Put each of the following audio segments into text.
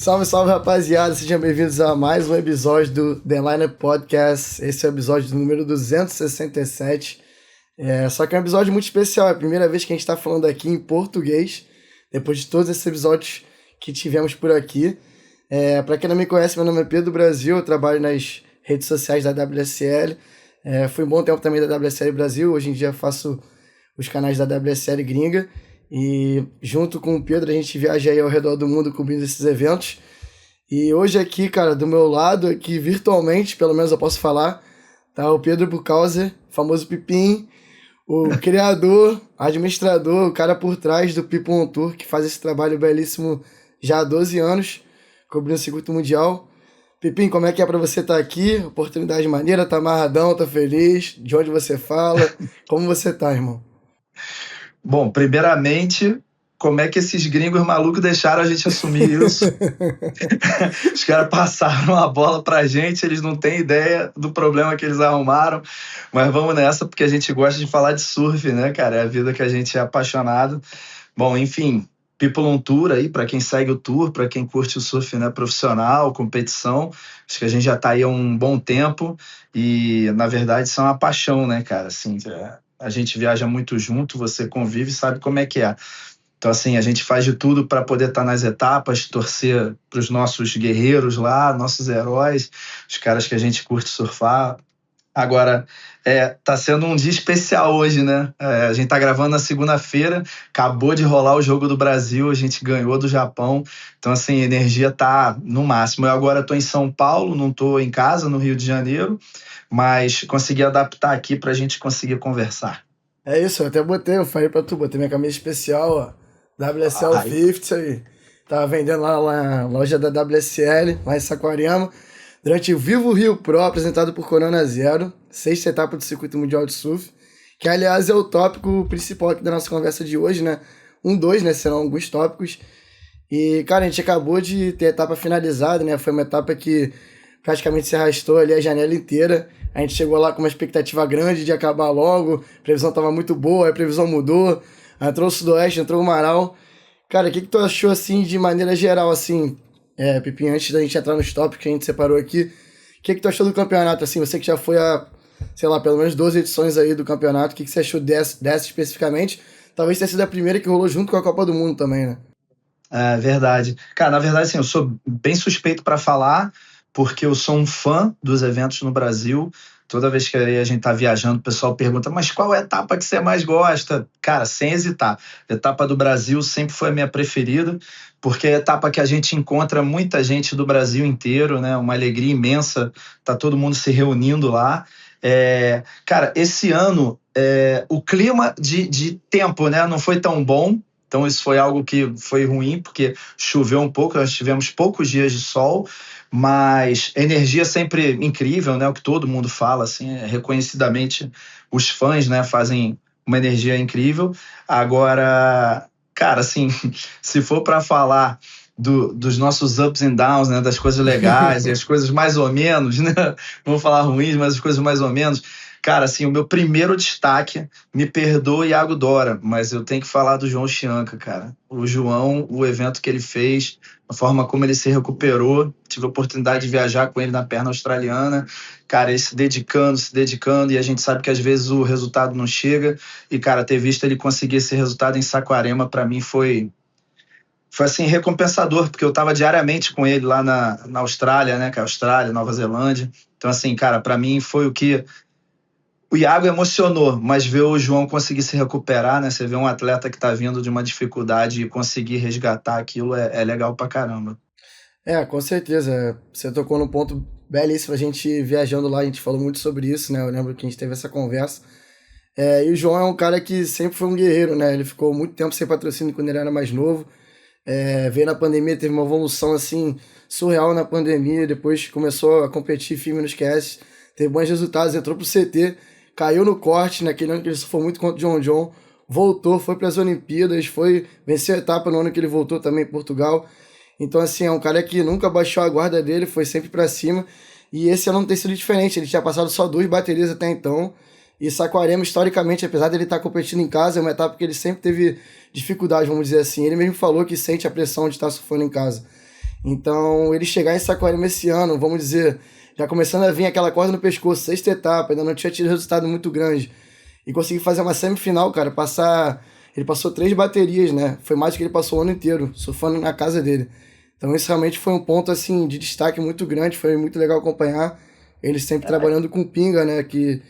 Salve, salve, rapaziada. Sejam bem-vindos a mais um episódio do The Lineup Podcast. Esse é o episódio número 267. Só que é um episódio muito especial. É a primeira vez que a gente está falando aqui em português, depois de todos esses episódios que tivemos por aqui. Para quem não me conhece, meu nome é Pedro Brasil. Eu trabalho nas redes sociais da WSL. Fui um bom tempo também da WSL Brasil. Hoje em dia faço os canais da WSL Gringa. E junto com o Pedro a gente viaja aí ao redor do mundo cobrindo esses eventos. E hoje aqui, cara, do meu lado, aqui virtualmente, pelo menos eu posso falar, tá o Pedro Buchhauser, famoso Pipim, o criador, administrador, o cara por trás do People on Tour, que faz esse trabalho belíssimo já há 12 anos, cobrindo o circuito mundial. Pipim, como é que é pra você estar aqui? Oportunidade maneira, tá amarradão, tá feliz? De onde você fala? Como você tá, irmão? Bom, primeiramente, como é que esses gringos malucos deixaram a gente assumir isso? Os caras passaram a bola pra gente, eles não têm ideia do problema que eles arrumaram, mas vamos nessa porque a gente gosta de falar de surf, né, cara? É a vida que a gente é apaixonado. Bom, enfim, People on Tour aí, pra quem segue o tour, pra quem curte o surf, né, profissional, competição, acho que a gente já tá aí há um bom tempo e, na verdade, isso é uma paixão, né, cara? Assim, a gente viaja muito junto, você convive e sabe como é que é. Então, assim, a gente faz de tudo para poder estar nas etapas, torcer para os nossos guerreiros lá, nossos heróis, os caras que a gente curte surfar. Agora, tá sendo um dia especial hoje, né? A gente tá gravando na segunda-feira, acabou de rolar o Jogo do Brasil, a gente ganhou do Japão. Então, assim, a energia tá no máximo. Eu agora tô em São Paulo, não tô em casa, no Rio de Janeiro, mas consegui adaptar aqui pra gente conseguir conversar. É isso, eu falei pra tu, botei minha camisa especial, ó, WSL 50 aí. Tava vendendo lá na loja da WSL, lá em Saquarema, durante o Vivo Rio Pro, apresentado por Corona Zero, 6ª etapa do Circuito Mundial de Surf, que aliás é o tópico principal aqui da nossa conversa de hoje, né? Dois, né? Serão alguns tópicos. E, cara, a gente acabou de ter a etapa finalizada, né? Foi uma etapa que praticamente se arrastou ali a janela inteira. A gente chegou lá com uma expectativa grande de acabar logo, a previsão estava muito boa, a previsão mudou, entrou o Sudoeste, entrou o Marau. Cara, o que tu achou, assim, de maneira geral, assim, Pipim, antes da gente entrar nos tópicos que a gente separou aqui, o que tu achou do campeonato, assim, você que já foi a, sei lá, pelo menos 12 edições aí do campeonato, o que você achou dessa especificamente? Talvez tenha sido a primeira que rolou junto com a Copa do Mundo também, né? É verdade. Cara, na verdade, assim, eu sou bem suspeito para falar, porque eu sou um fã dos eventos no Brasil. Toda vez que a gente tá viajando, o pessoal pergunta, mas qual é a etapa que você mais gosta? Cara, sem hesitar. A etapa do Brasil sempre foi a minha preferida, porque é a etapa que a gente encontra muita gente do Brasil inteiro, né? Uma alegria imensa, tá todo mundo se reunindo lá. Cara, esse ano, o clima de tempo, né, não foi tão bom. Então isso foi algo que foi ruim, porque choveu um pouco, nós tivemos poucos dias de sol, mas energia sempre incrível, né? O que todo mundo fala, assim, reconhecidamente os fãs, né, fazem uma energia incrível. Agora, cara, assim, se for para falar dos nossos ups and downs, né, das coisas legais e as coisas mais ou menos, né? Não vou falar ruins, mas as coisas mais ou menos. Cara, assim, o meu primeiro destaque, me perdoa Iago Dora, mas eu tenho que falar do João Chianca, cara. O João, o evento que ele fez, a forma como ele se recuperou, tive a oportunidade de viajar com ele na perna australiana, cara, ele se dedicando, e a gente sabe que às vezes o resultado não chega, e, cara, ter visto ele conseguir esse resultado em Saquarema, pra mim foi assim, recompensador, porque eu estava diariamente com ele lá na Austrália, né, que é Austrália, Nova Zelândia. Então, assim, cara, pra mim foi o que o Iago emocionou, mas ver o João conseguir se recuperar, né? Você vê um atleta que tá vindo de uma dificuldade e conseguir resgatar aquilo é legal pra caramba. Com certeza. Você tocou num ponto belíssimo. A gente viajando lá, a gente falou muito sobre isso, né? Eu lembro que a gente teve essa conversa. E o João é um cara que sempre foi um guerreiro, né? Ele ficou muito tempo sem patrocínio quando ele era mais novo. Veio na pandemia, teve uma evolução assim surreal na pandemia. Depois começou a competir firme nos casts, teve bons resultados, entrou pro CT, caiu no corte naquele ano que ele sofreu muito contra o John John. Voltou, foi para as Olimpíadas, venceu a etapa no ano que ele voltou também em Portugal. Então, assim, é um cara que nunca baixou a guarda dele, foi sempre pra cima. E esse ano não tem sido diferente. Ele tinha passado só 2 baterias até então. E Saquarema, historicamente, apesar dele estar competindo em casa, é uma etapa que ele sempre teve dificuldade, vamos dizer assim. Ele mesmo falou que sente a pressão de estar surfando em casa. Então, ele chegar em Saquarema esse ano, vamos dizer, já começando a vir aquela corda no pescoço, sexta etapa, ainda não tinha tido resultado muito grande, e conseguir fazer uma semifinal, cara, ele passou 3 baterias, né? Foi mais do que ele passou o ano inteiro, surfando na casa dele. Então, isso realmente foi um ponto, assim, de destaque muito grande, foi muito legal acompanhar. Ele sempre trabalhando com pinga, né? Que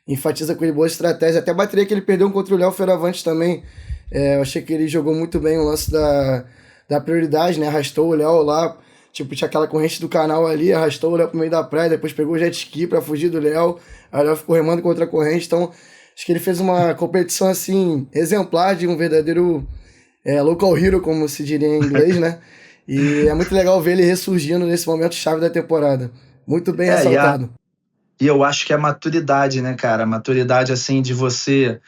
enfatiza com ele boa estratégia. Até a bateria que ele perdeu contra o Léo Fioravante também. Eu achei que ele jogou muito bem o lance da prioridade, né? Arrastou o Léo lá, tipo, tinha aquela corrente do canal ali, arrastou o Léo pro meio da praia, depois pegou o jet ski pra fugir do Léo. Aí o Léo ficou remando contra a corrente. Então, acho que ele fez uma competição, assim, exemplar de um verdadeiro local hero, como se diria em inglês, né? E é muito legal ver ele ressurgindo nesse momento chave da temporada. Muito bem ressaltado. E eu acho que é a maturidade, né, cara? A maturidade, assim, de você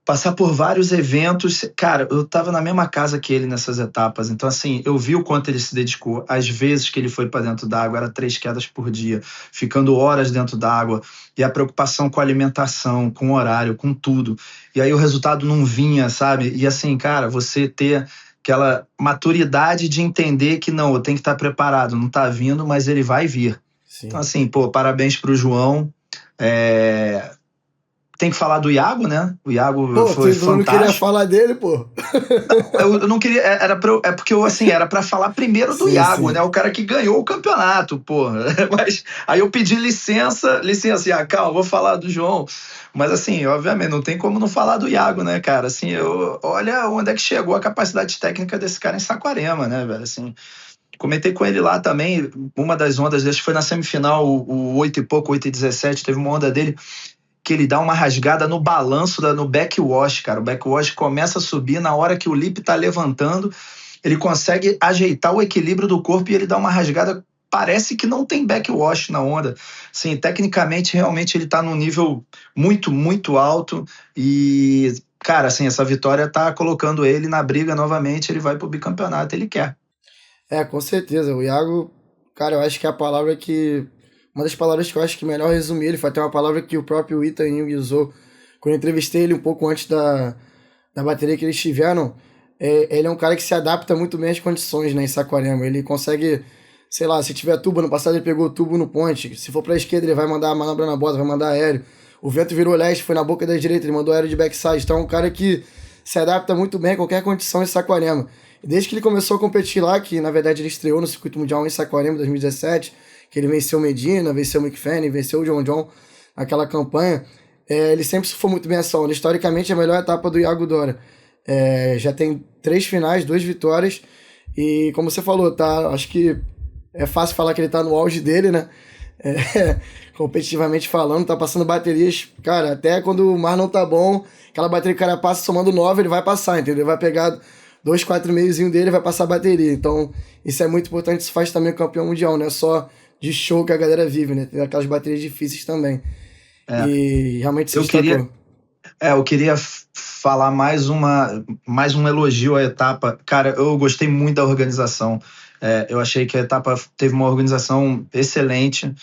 passar por vários eventos. Cara, eu tava na mesma casa que ele nessas etapas. Então, assim, eu vi o quanto ele se dedicou. Às vezes que ele foi para dentro d'água, era 3 quedas por dia, ficando horas dentro d'água. E a preocupação com a alimentação, com o horário, com tudo. E aí o resultado não vinha, sabe? E assim, cara, você ter aquela maturidade de entender que não, eu tenho que estar preparado. Não tá vindo, mas ele vai vir. Sim. Então, assim, pô, parabéns pro João. Tem que falar do Iago, né? O Iago foi fantástico. Eu não queria falar dele, pô. Eu não queria. É porque eu, assim, era pra falar primeiro do Iago, né? O cara que ganhou o campeonato, pô. Mas aí eu pedi licença, Iago, calma, vou falar do João. Mas, assim, obviamente, não tem como não falar do Iago, né, cara? Assim, olha onde é que chegou a capacidade técnica desse cara em Saquarema, né, velho? Assim. Comentei com ele lá também, uma das ondas, acho que foi na semifinal, o 8 e pouco, 8 e 17, teve uma onda dele que ele dá uma rasgada no balanço, no backwash, cara. O backwash começa a subir, na hora que o lip tá levantando, ele consegue ajeitar o equilíbrio do corpo e ele dá uma rasgada, parece que não tem backwash na onda. Sim, tecnicamente, realmente ele tá num nível muito, muito alto e, cara, assim, essa vitória tá colocando ele na briga novamente, ele vai pro bicampeonato, ele quer. Com certeza. O Iago, cara, eu acho que é a palavra que... Uma das palavras que eu acho que melhor resumir ele foi até uma palavra que o próprio Ethan Ewing usou quando eu entrevistei ele um pouco antes da bateria que eles tiveram. Ele é um cara que se adapta muito bem às condições, né, em Saquarema. Ele consegue, sei lá, se tiver tubo, no passado ele pegou tubo no ponte. Se for pra esquerda, ele vai mandar a manobra na bota, vai mandar aéreo. O vento virou leste, foi na boca da direita, ele mandou aéreo de backside. Então é um cara que se adapta muito bem a qualquer condição em Saquarema. E desde que ele começou a competir lá, que na verdade ele estreou no circuito mundial em Saquarema em 2017, que ele venceu Medina, venceu o McFadden, venceu o John naquela campanha, ele sempre surfou muito bem essa onda. Historicamente, é a melhor etapa do Iago Dora. Já tem 3 finais, 2 vitórias, e como você falou, tá, acho que é fácil falar que ele tá no auge dele, né? Competitivamente falando, tá passando baterias, cara, até quando o mar não tá bom, aquela bateria que o cara passa somando 9, ele vai passar, entendeu? Ele vai pegar 2, 4 meiozinho dele, vai passar a bateria. Então, isso é muito importante, isso faz também o campeão mundial, não é só de show que a galera vive, né? Tem aquelas baterias difíceis também. E realmente se destacou. Eu queria falar mais um elogio à etapa. Cara, eu gostei muito da organização. Eu achei que a etapa teve uma organização excelente.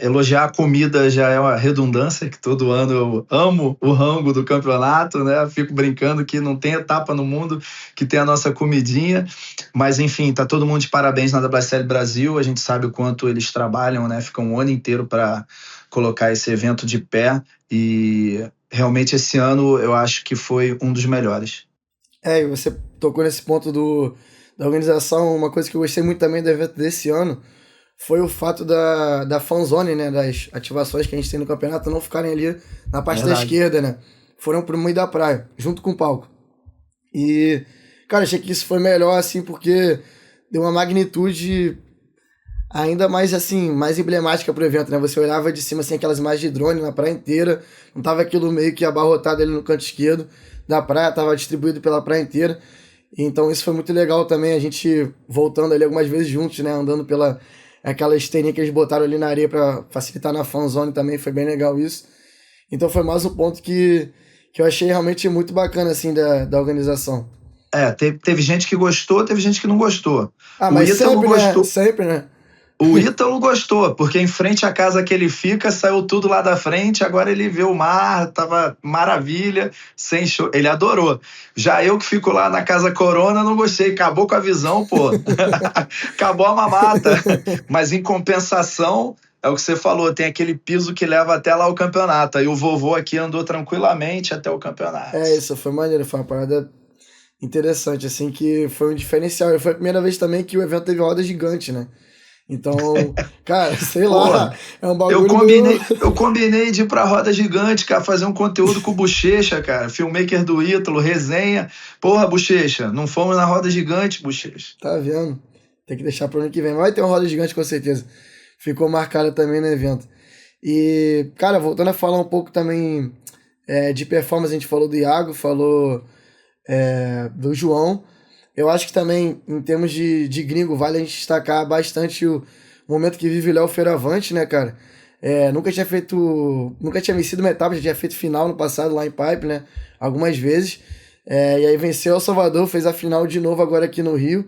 Elogiar a comida já é uma redundância, que todo ano eu amo o rango do campeonato, né? Fico brincando que não tem etapa no mundo que tem a nossa comidinha, mas enfim, tá todo mundo de parabéns na WSL Brasil, a gente sabe o quanto eles trabalham, né? Ficam um ano inteiro para colocar esse evento de pé e realmente esse ano eu acho que foi um dos melhores. E você tocou nesse ponto da organização, uma coisa que eu gostei muito também do evento desse ano foi o fato da fanzone, né, das ativações que a gente tem no campeonato não ficarem ali na parte da esquerda, né? Foram pro meio da praia, junto com o palco. E, cara, achei que isso foi melhor, assim, porque deu uma magnitude ainda mais, assim, mais emblemática pro evento, né? Você olhava de cima, assim, aquelas imagens de drone na praia inteira, não tava aquilo meio que abarrotado ali no canto esquerdo da praia, tava distribuído pela praia inteira. Então isso foi muito legal também, a gente voltando ali algumas vezes juntos, né, andando pela aquela esteirinha que eles botaram ali na areia para facilitar na fanzone também, foi bem legal isso. Então foi mais um ponto que eu achei realmente muito bacana, assim, da organização. Teve gente que gostou, teve gente que não gostou. Mas sempre, né? Sempre, né? O Ítalo gostou, porque em frente à casa que ele fica, saiu tudo lá da frente, agora ele vê o mar, tava maravilha, sem show. Ele adorou. Já eu que fico lá na Casa Corona, não gostei, acabou com a visão, pô. Acabou a mamata. Mas em compensação, é o que você falou, tem aquele piso que leva até lá o campeonato. Aí o vovô aqui andou tranquilamente até o campeonato. Isso foi maneiro, foi uma parada interessante, assim, que foi um diferencial. E foi a primeira vez também que o evento teve roda gigante, né? Então, cara, sei lá, é um bagulho eu combinei de ir pra roda gigante, cara, fazer um conteúdo com o Bochecha, cara, filmmaker do Ítalo, resenha. Porra, Bochecha, não fomos na roda gigante, Bochecha. Tá vendo? Tem que deixar pro ano que vem. Mas vai ter uma roda gigante com certeza. Ficou marcada também no evento. E, cara, voltando a falar um pouco também de performance, a gente falou do Iago, falou do João. Eu acho que também, em termos de gringo, vale a gente destacar bastante o momento que vive o Léo Fioravante, né, cara? Nunca tinha vencido uma etapa, já tinha feito final no passado lá em Pipe, né? Algumas vezes. E aí venceu El Salvador, fez a final de novo agora aqui no Rio.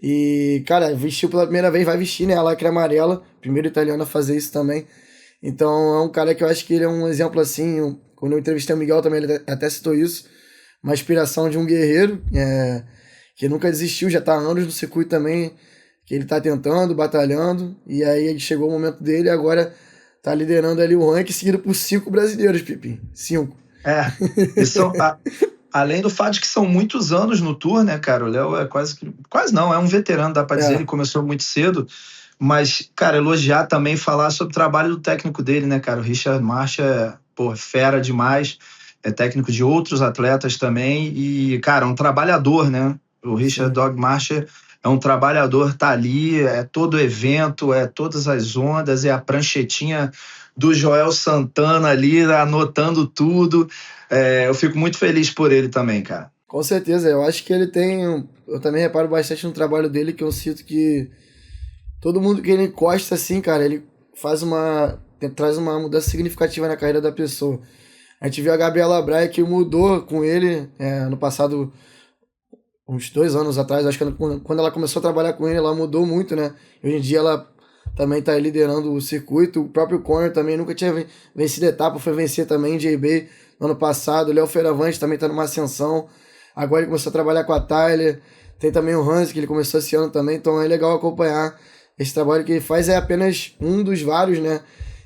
E, cara, vestiu pela primeira vez, vai vestir, né? A lacre amarela, primeiro italiano a fazer isso também. Então é um cara que eu acho que ele é um exemplo assim. Quando eu entrevistei o Miguel também, ele até citou isso. Uma inspiração de um guerreiro, que nunca desistiu, já tá há anos no circuito também, que ele tá tentando, batalhando, e aí chegou o momento dele e agora tá liderando ali o ranking, seguido por 5 brasileiros, Pipi. 5. E além do fato de que são muitos anos no Tour, né, cara? O Léo é quase não, é um veterano, dá pra dizer, ele começou muito cedo, mas, cara, elogiar também, falar sobre o trabalho do técnico dele, né, cara? O Richard Marsh fera demais, é técnico de outros atletas também, e, cara, um trabalhador, né? O Richard Dog Marsh é um trabalhador, tá ali, é todo evento, é todas as ondas, é a pranchetinha do Joel Santana ali, anotando tudo. Eu fico muito feliz por ele também, cara. Com certeza, eu acho que ele tem... Eu também reparo bastante no trabalho dele, que eu sinto que todo mundo que ele encosta assim, cara, ele traz uma mudança significativa na carreira da pessoa. A gente viu a Gabriela Braga, que mudou com ele no passado... uns 2 anos atrás, acho que quando ela começou a trabalhar com ele, ela mudou muito, né? Hoje em dia ela também tá liderando o circuito. O próprio Conor também nunca tinha vencido etapa, foi vencer também em JB no ano passado. O Léo Fioravante também tá numa ascensão. Agora ele começou a trabalhar com a Tyler. Tem também o Hans, que ele começou esse ano também. Então é legal acompanhar esse trabalho que ele faz. É apenas um dos vários, né?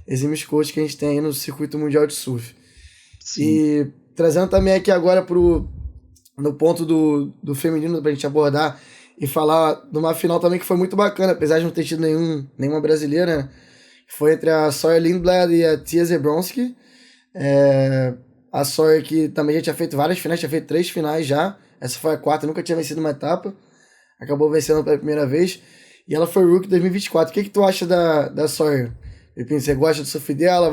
Exímios coaches que a gente tem aí no circuito mundial de surf. Sim. E trazendo também aqui agora no ponto do feminino pra gente abordar e falar de uma final também que foi muito bacana, apesar de não ter tido nenhuma brasileira, né? Foi entre a Sawyer Lindblad e a Tia Zebrowski. A Sawyer, que também já tinha feito várias finais, tinha feito 3 finais já. Essa foi a 4ª, nunca tinha vencido uma etapa. Acabou vencendo pela primeira vez. E ela foi Rookie 2024. O que tu acha da Sawyer? Pepinho, você gosta do surf dela?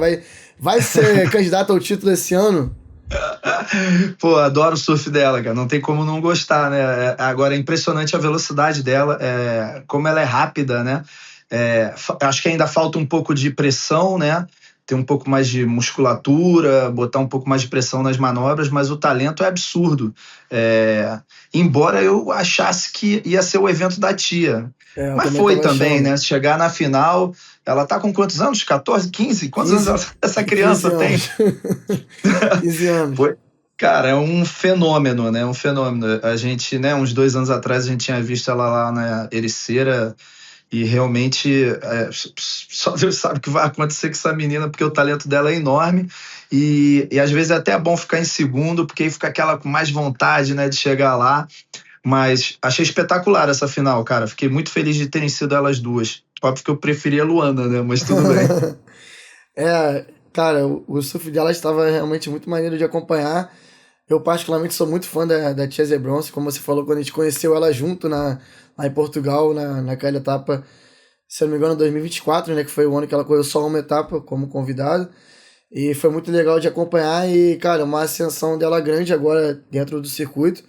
Vai ser candidata ao título esse ano? Pô, adoro o surf dela, cara. Não tem como não gostar, né? Agora é impressionante a velocidade dela, como ela é rápida, né? Acho que ainda falta um pouco de pressão, né? Ter um pouco mais de musculatura, botar um pouco mais de pressão nas manobras, mas o talento é absurdo. Embora eu achasse que ia ser o evento da tia. Mas foi também, né? Chegar na final, ela tá com quantos anos? 14, 15? Quantos anos essa criança tem? 15 anos. Cara, é um fenômeno, né? Um fenômeno. A gente, né, uns 2 anos atrás, a gente tinha visto ela lá na Ericeira e realmente só Deus sabe o que vai acontecer com essa menina, porque o talento dela é enorme e às vezes é até bom ficar em segundo, porque aí fica aquela com mais vontade, né, de chegar lá. Mas achei espetacular essa final, cara. Fiquei muito feliz de terem sido elas duas. Óbvio que eu preferia a Luana, né? Mas tudo bem. Cara, o surf dela estava realmente muito maneiro de acompanhar. Eu particularmente sou muito fã da Tia Zebrowski, como você falou, quando a gente conheceu ela junto lá em Portugal, naquela etapa, se eu não me engano, 2024, né? Que foi o ano que ela correu só uma etapa como convidada. E foi muito legal de acompanhar e, cara, uma ascensão dela grande agora dentro do circuito.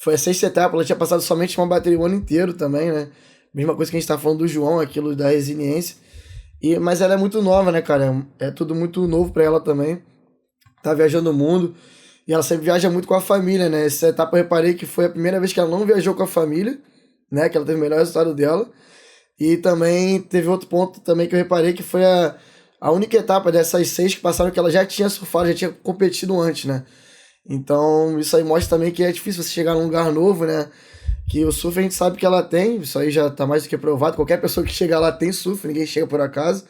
Foi a 6ª etapa, ela tinha passado somente uma bateria o ano inteiro também, né? Mesma coisa que a gente tá falando do João, aquilo da resiliência. Mas ela é muito nova, né, cara? É tudo muito novo pra ela também. Tá viajando o mundo. E ela sempre viaja muito com a família, né? Essa etapa eu reparei que foi a primeira vez que ela não viajou com a família, né? Que ela teve o melhor resultado dela. E também teve outro ponto também que eu reparei que foi a única etapa dessas 6 que passaram que ela já tinha surfado, já tinha competido antes, né? Então isso aí mostra também que é difícil você chegar num lugar novo, né? Que o surf a gente sabe que ela tem, isso aí já tá mais do que provado. Qualquer pessoa que chega lá tem surf, ninguém chega por acaso.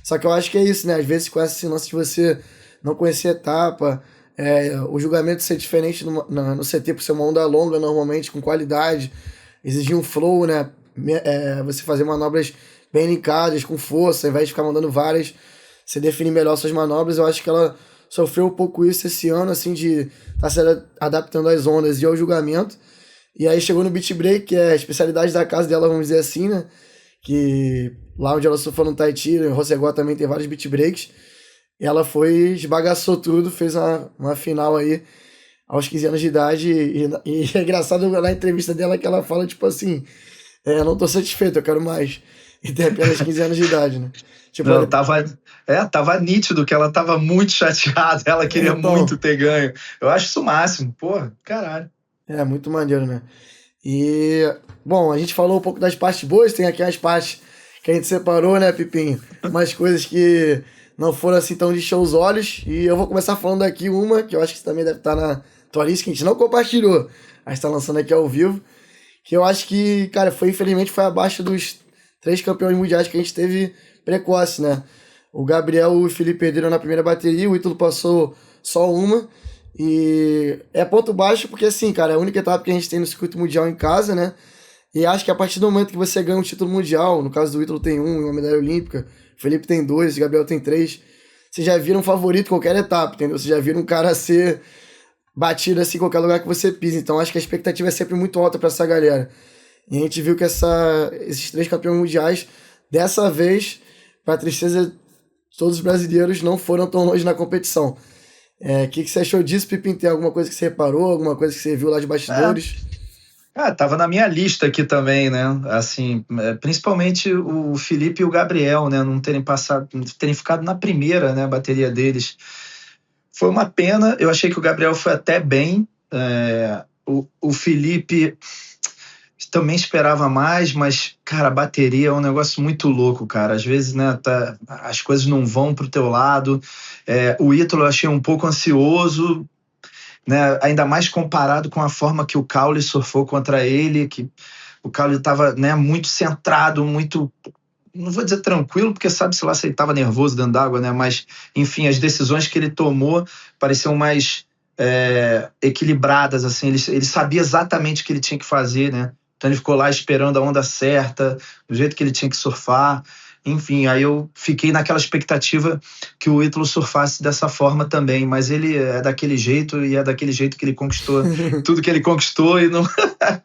Só que eu acho que é isso, né? Às vezes com esse lance de você não conhecer a etapa, o julgamento ser diferente no CT por ser uma onda longa, normalmente, com qualidade, exigir um flow, né? Você fazer manobras bem linkadas, com força, ao invés de ficar mandando várias, você definir melhor suas manobras. Eu acho que ela sofreu um pouco isso esse ano, assim, de estar se adaptando às ondas e ao julgamento. E aí chegou no beach break, que é a especialidade da casa dela, vamos dizer assim, né? Que lá onde ela surfou no Tahiti, em Rossegó também tem vários beach breaks. E ela foi, esbagaçou tudo, fez uma final aí aos 15 anos de idade. E é engraçado na entrevista dela que ela fala, tipo assim, eu não tô satisfeito, eu quero mais. E tem apenas 15 anos de idade, né? Tipo, Não, tava nítido que ela tava muito chateada, ela queria então, muito ter ganho. Eu acho isso o máximo, porra, caralho. é muito maneiro, né? E, bom, a gente falou um pouco das partes boas, tem aqui as partes que a gente separou, né, Pipinho? Umas coisas que não foram assim tão de encher os olhos. E eu vou começar falando aqui uma, que eu acho que também deve estar na tua lista, que a gente não compartilhou. A gente tá lançando aqui ao vivo. Que eu acho que, cara, infelizmente foi abaixo dos 3 campeões mundiais que a gente teve precoce, né? O Gabriel e o Felipe perderam na primeira bateria, o Ítalo passou só uma. E é ponto baixo porque, assim, cara, é a única etapa que a gente tem no circuito mundial em casa, né? E acho que a partir do momento que você ganha um título mundial, no caso do Ítalo tem uma medalha olímpica, o Felipe tem 2, o Gabriel tem 3, você já vira um favorito em qualquer etapa, entendeu? Você já vira um cara a ser batido assim em qualquer lugar que você pisa. Então acho que a expectativa é sempre muito alta para essa galera. E a gente viu que esses 3 campeões mundiais, dessa vez, para tristeza de todos os brasileiros, não foram tão longe na competição. O que você achou disso, Pipim? Tem alguma coisa que você reparou, alguma coisa que você viu lá de bastidores? Tava na minha lista aqui também, né? Assim, principalmente o Felipe e o Gabriel, né? Não terem ficado na primeira, né? Bateria deles. Foi uma pena. Eu achei que o Gabriel foi até bem. O Felipe também esperava mais, mas, cara, a bateria é um negócio muito louco, cara. Às vezes, né, as coisas não vão pro teu lado. O Ítalo eu achei um pouco ansioso, né, ainda mais comparado com a forma que o Caule surfou contra ele, que o Caule estava, né, muito centrado, muito, não vou dizer tranquilo, porque sabe-se lá se ele estava nervoso dentro d'água, né, mas, enfim, as decisões que ele tomou pareciam mais equilibradas, assim, ele sabia exatamente o que ele tinha que fazer, né, então ele ficou lá esperando a onda certa, do jeito que ele tinha que surfar. Enfim, aí eu fiquei naquela expectativa que o Ítalo surfasse dessa forma também, mas ele é daquele jeito e é daquele jeito que ele conquistou tudo que ele conquistou e não...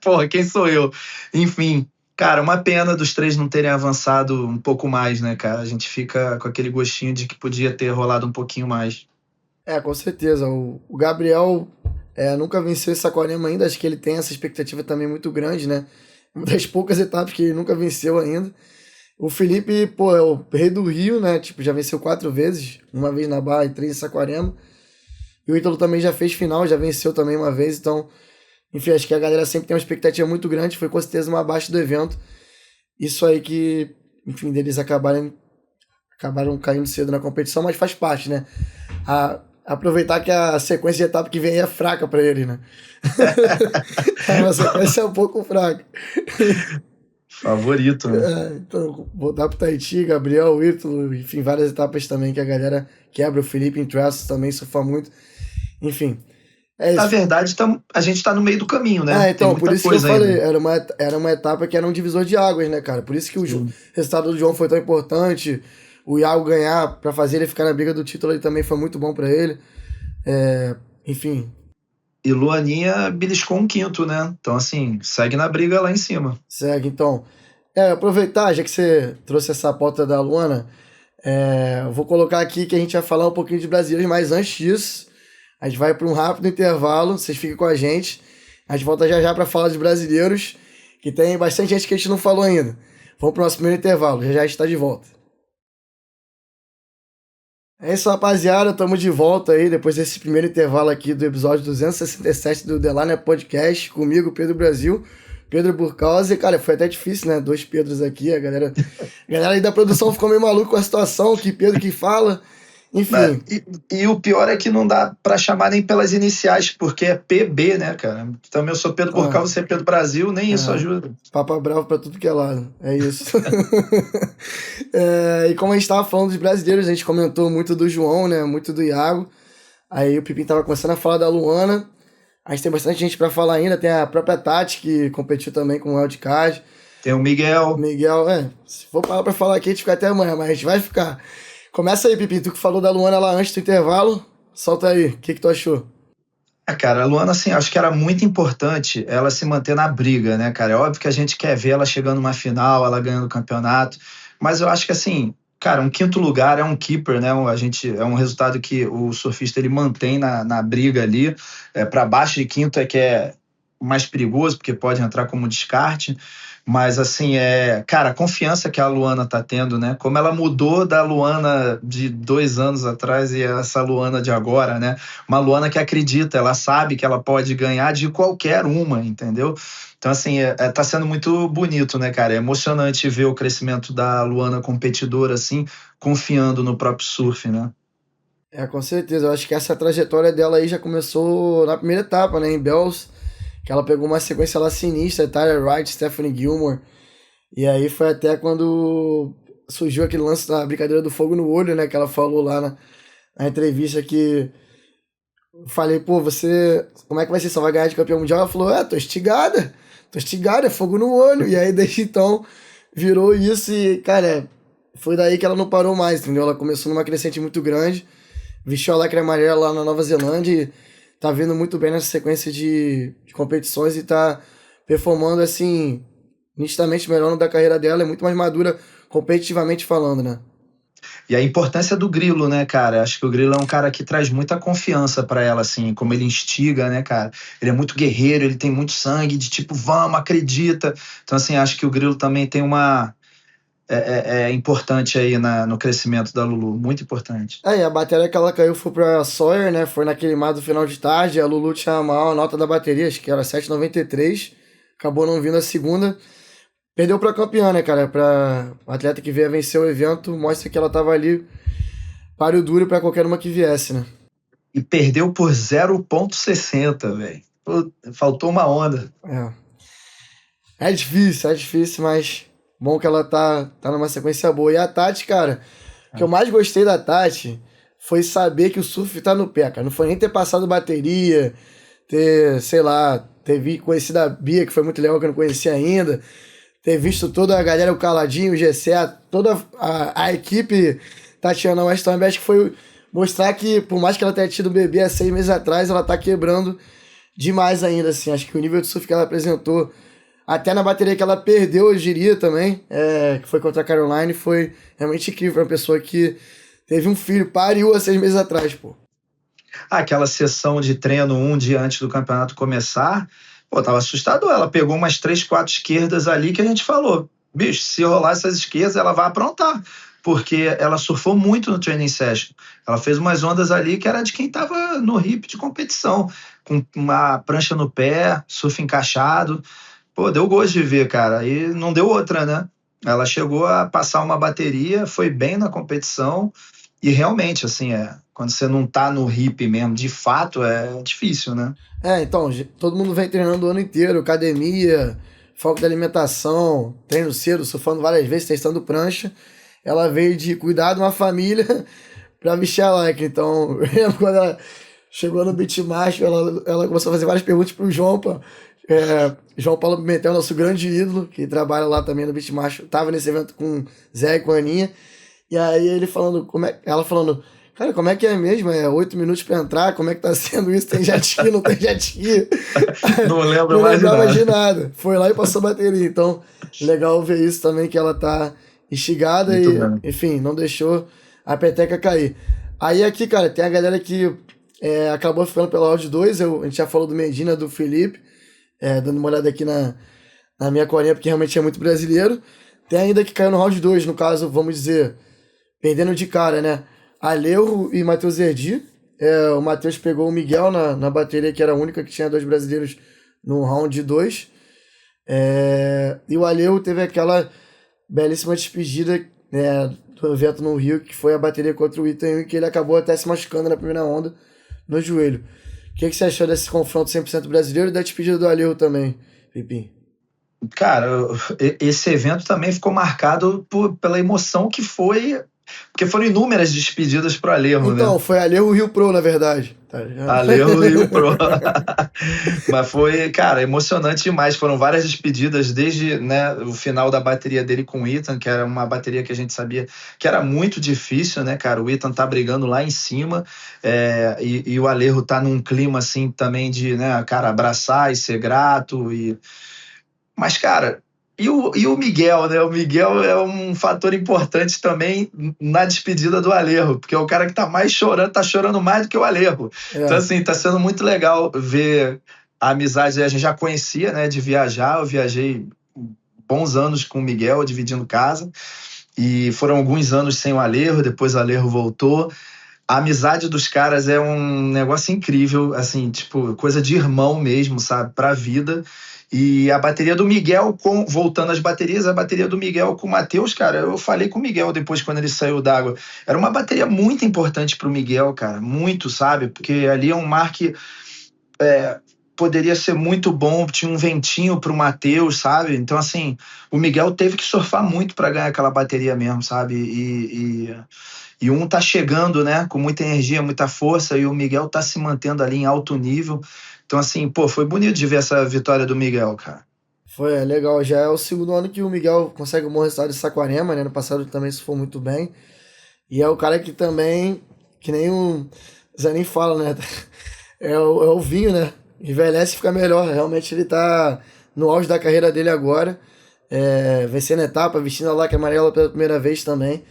Porra, quem sou eu? Enfim, cara, uma pena dos 3 não terem avançado um pouco mais, né, cara? A gente fica com aquele gostinho de que podia ter rolado um pouquinho mais. Com certeza. O Gabriel nunca venceu esse Saquarema ainda, acho que ele tem essa expectativa também muito grande, né? Uma das poucas etapas que ele nunca venceu ainda. O Felipe, pô, é o rei do Rio, né? Tipo, já venceu 4 vezes, uma vez na Barra e 3 em Saquarema. E o Ítalo também já fez final, já venceu também uma vez, então, enfim, acho que a galera sempre tem uma expectativa muito grande, foi com certeza uma baixa do evento. Isso aí que, enfim, deles acabaram caindo cedo na competição, mas faz parte, né? Aproveitar que a sequência de etapa que vem aí é fraca para ele, né? A sequência é um pouco fraca. Favorito, né? Então, voltar pro Tahiti, Gabriel, Ítalo, enfim, várias etapas também que a galera quebra. O Felipe em traços também surfa muito. Enfim, é isso. Na verdade, a gente tá no meio do caminho, né? Então, por isso que eu falei, ainda. era uma etapa que era um divisor de águas, né, cara? Por isso que o resultado do João foi tão importante. O Iago ganhar pra fazer ele ficar na briga do título ele também foi muito bom pra ele. Enfim. E Luaninha beliscou um quinto, né? Então, assim, segue na briga lá em cima. Segue, então. Aproveitar, já que você trouxe essa pauta da Luana, eu vou colocar aqui que a gente vai falar um pouquinho de brasileiros, mas antes disso, a gente vai para um rápido intervalo, vocês fiquem com a gente. A gente volta já já para falar de brasileiros, que tem bastante gente que a gente não falou ainda. Vamos para o nosso primeiro intervalo, já já a gente está de volta. É isso, rapaziada, estamos de volta aí, depois desse primeiro intervalo aqui do episódio 267 do The Line Podcast, comigo, Pedro Brasil, Pedro Burkhalter, cara, foi até difícil, né? 2 Pedros aqui, a galera aí da produção ficou meio maluco com a situação, que Pedro que fala, Né? enfim. E o pior é que não dá pra chamar nem pelas iniciais, porque é PB, né, cara? Também eu sou Pedro Ah, Burcal, você é Pedro Brasil, nem isso ah, ajuda. Papa bravo pra tudo que é lado, é isso. E como a gente tava falando dos brasileiros, a gente comentou muito do João, né? Muito do Iago. Aí o Pipim tava começando a falar da Luana. A gente tem bastante gente pra falar ainda. Tem a própria Tati, que competiu também com o wildcard. Tem o O Miguel. Miguel, se for parar pra falar aqui, a gente fica até amanhã, mas a gente vai ficar. Começa aí, Pipim. Tu que falou da Luana lá antes do intervalo. Solta aí. O que que tu achou? Cara, a Luana, assim, acho que era muito importante ela se manter na briga, né, cara? É óbvio que a gente quer ver ela chegando numa final, ela ganhando o campeonato, mas eu acho que, assim, cara, um quinto lugar é um keeper, né? É um resultado que o surfista ele mantém na briga ali. Para baixo de quinto é que é mais perigoso, porque pode entrar como descarte. Mas, assim, cara, a confiança que a Luana tá tendo, né? Como ela mudou da Luana de 2 anos atrás e essa Luana de agora, né? Uma Luana que acredita, ela sabe que ela pode ganhar de qualquer uma, entendeu? Então, assim, tá sendo muito bonito, né, cara? É emocionante ver o crescimento da Luana competidora, assim, confiando no próprio surf, né? Com certeza. Eu acho que essa trajetória dela aí já começou na primeira etapa, né? Em Bells, que ela pegou uma sequência lá sinistra, Tyler Wright, Stephanie Gilmore. E aí foi até quando surgiu aquele lance da brincadeira do fogo no olho, né? Que ela falou lá na entrevista que eu falei, pô, você, como é que vai ser? Só vai ganhar de campeão mundial? Ela falou, tô estigada, é fogo no olho. E aí desde então virou isso e, cara, foi daí que ela não parou mais, entendeu? Ela começou numa crescente muito grande, vestiu a lacre amarela lá na Nova Zelândia e tá vindo muito bem nessa sequência de competições e tá performando assim, nitidamente melhor no da carreira dela, é muito mais madura competitivamente falando, né? E a importância do Grilo, né, cara? Acho que o Grilo é um cara que traz muita confiança pra ela, assim, como ele instiga, né, cara? Ele é muito guerreiro, ele tem muito sangue, de tipo, vamos, acredita. Então, assim, acho que o Grilo também tem uma. É importante aí no crescimento da Lulu, muito importante. Aí, a bateria que ela caiu foi pra Sawyer, né? Foi naquele mar do final de tarde. A Lulu tinha a maior nota da bateria, acho que era 7,93. Acabou não vindo a segunda. Perdeu pra campeã, né, cara? Pra atleta que veio a vencer o evento, mostra que ela tava ali páreo duro pra qualquer uma que viesse, né? E perdeu por 0,60, velho. Faltou uma onda. É. É difícil, mas bom que ela tá numa sequência boa. E a Tati, cara, o que eu mais gostei da Tati foi saber que o surf tá no pé, cara. Não foi nem ter passado bateria, ter, sei lá, conhecido a Bia, que foi muito legal, que eu não conhecia ainda, ter visto toda a galera, o Caladinho, o Gessé, toda a equipe Tatiana Weston, acho que foi mostrar que, por mais que ela tenha tido um bebê há 6 meses atrás, ela tá quebrando demais ainda, assim. Acho que o nível de surf que ela apresentou, até na bateria que ela perdeu, eu diria também, que foi contra a Caroline, foi realmente incrível pra uma pessoa que teve um filho, pariu há 6 meses atrás, pô. Aquela sessão de treino um dia antes do campeonato começar, pô, tava assustador. Ela pegou umas 3, 4 esquerdas ali que a gente falou, bicho, se rolar essas esquerdas, ela vai aprontar. Porque ela surfou muito no training session. Ela fez umas ondas ali que era de quem tava no hip de competição, com uma prancha no pé, surf encaixado. Pô, deu gosto de ver, cara. E não deu outra, né? Ela chegou a passar uma bateria, foi bem na competição. E realmente, assim, quando você não tá no hip mesmo, de fato, é difícil, né? Então, todo mundo vem treinando o ano inteiro, academia, foco da alimentação, treino cedo, surfando várias vezes, testando prancha. Ela veio de cuidar de uma família pra vestir a like. Então, eu lembro quando ela chegou no Beach Macho, ela começou a fazer várias perguntas pro João, pô. João Paulo Pimentel, nosso grande ídolo, que trabalha lá também no Beach Macho, tava nesse evento com o Zé e com a Aninha. E aí ele falando, ela falando, cara, como é que é mesmo? É 8 minutos pra entrar? Como é que tá sendo isso? Tem jet ski, não tem jet ski? Não lembro Não mais de lembrava nada. de nada. Foi lá e passou bateria. Então, legal ver isso também, que ela tá instigada Muito e, bem. enfim, não deixou a peteca cair. Aí aqui, cara, tem a galera que acabou ficando pela Round 2. A gente já falou do Medina, do Felipe, dando uma olhada aqui na minha colinha, porque realmente é muito brasileiro. Tem ainda que caiu no Round 2, no caso, vamos dizer, perdendo de cara, né? Aleu e Matheus Erdi. O Matheus pegou o Miguel na bateria, que era a única que tinha 2 brasileiros no round 2. E o Alejo teve aquela belíssima despedida, né, do evento no Rio, que foi a bateria contra o Ethan, que ele acabou até se machucando na primeira onda no joelho. O que você achou desse confronto 100% brasileiro e da despedida do Alejo também, Pipim? Cara, esse evento também ficou marcado pela emoção que foi, porque foram inúmeras despedidas pro Alejo, né? Então, foi Alejo Rio Pro, na verdade. Tá ligado? Alejo e o Pro. Mas foi, cara, emocionante demais. Foram várias despedidas desde, né, o final da bateria dele com o Ethan, que era uma bateria que a gente sabia que era muito difícil, né, cara? O Ethan tá brigando lá em cima, e o Alejo tá num clima assim também de, né, cara, abraçar e ser grato. Mas, cara, e o Miguel, né? O Miguel é um fator importante também na despedida do Alejo, porque é o cara que tá mais chorando, tá chorando mais do que o Alejo. Então, É. assim, tá sendo muito legal ver a amizade. A gente já conhecia, né, de viajar. Eu viajei bons anos com o Miguel, dividindo casa, e foram alguns anos sem o Alejo, depois o Alejo voltou. A amizade dos caras é um negócio incrível, assim, tipo, coisa de irmão mesmo, sabe, pra vida. E a bateria do Miguel, voltando às baterias, a bateria do Miguel com o Matheus, cara, eu falei com o Miguel depois, quando ele saiu d'água. Era uma bateria muito importante pro Miguel, cara, muito, sabe? Porque ali é um mar que poderia ser muito bom, tinha um ventinho pro Matheus, sabe? Então, assim, o Miguel teve que surfar muito para ganhar aquela bateria mesmo, sabe? E um tá chegando, né, com muita energia, muita força, e o Miguel tá se mantendo ali em alto nível. Então, assim, pô, foi bonito de ver essa vitória do Miguel, cara. Foi legal. Já é o segundo ano que o Miguel consegue um bom resultado de Saquarema, né? No passado também se for muito bem. E é o cara que também, que nem o Zanin fala, né? É o vinho, né? Envelhece e fica melhor. Realmente ele tá no auge da carreira dele agora. Vencendo a etapa, vestindo a laca amarela pela primeira vez também.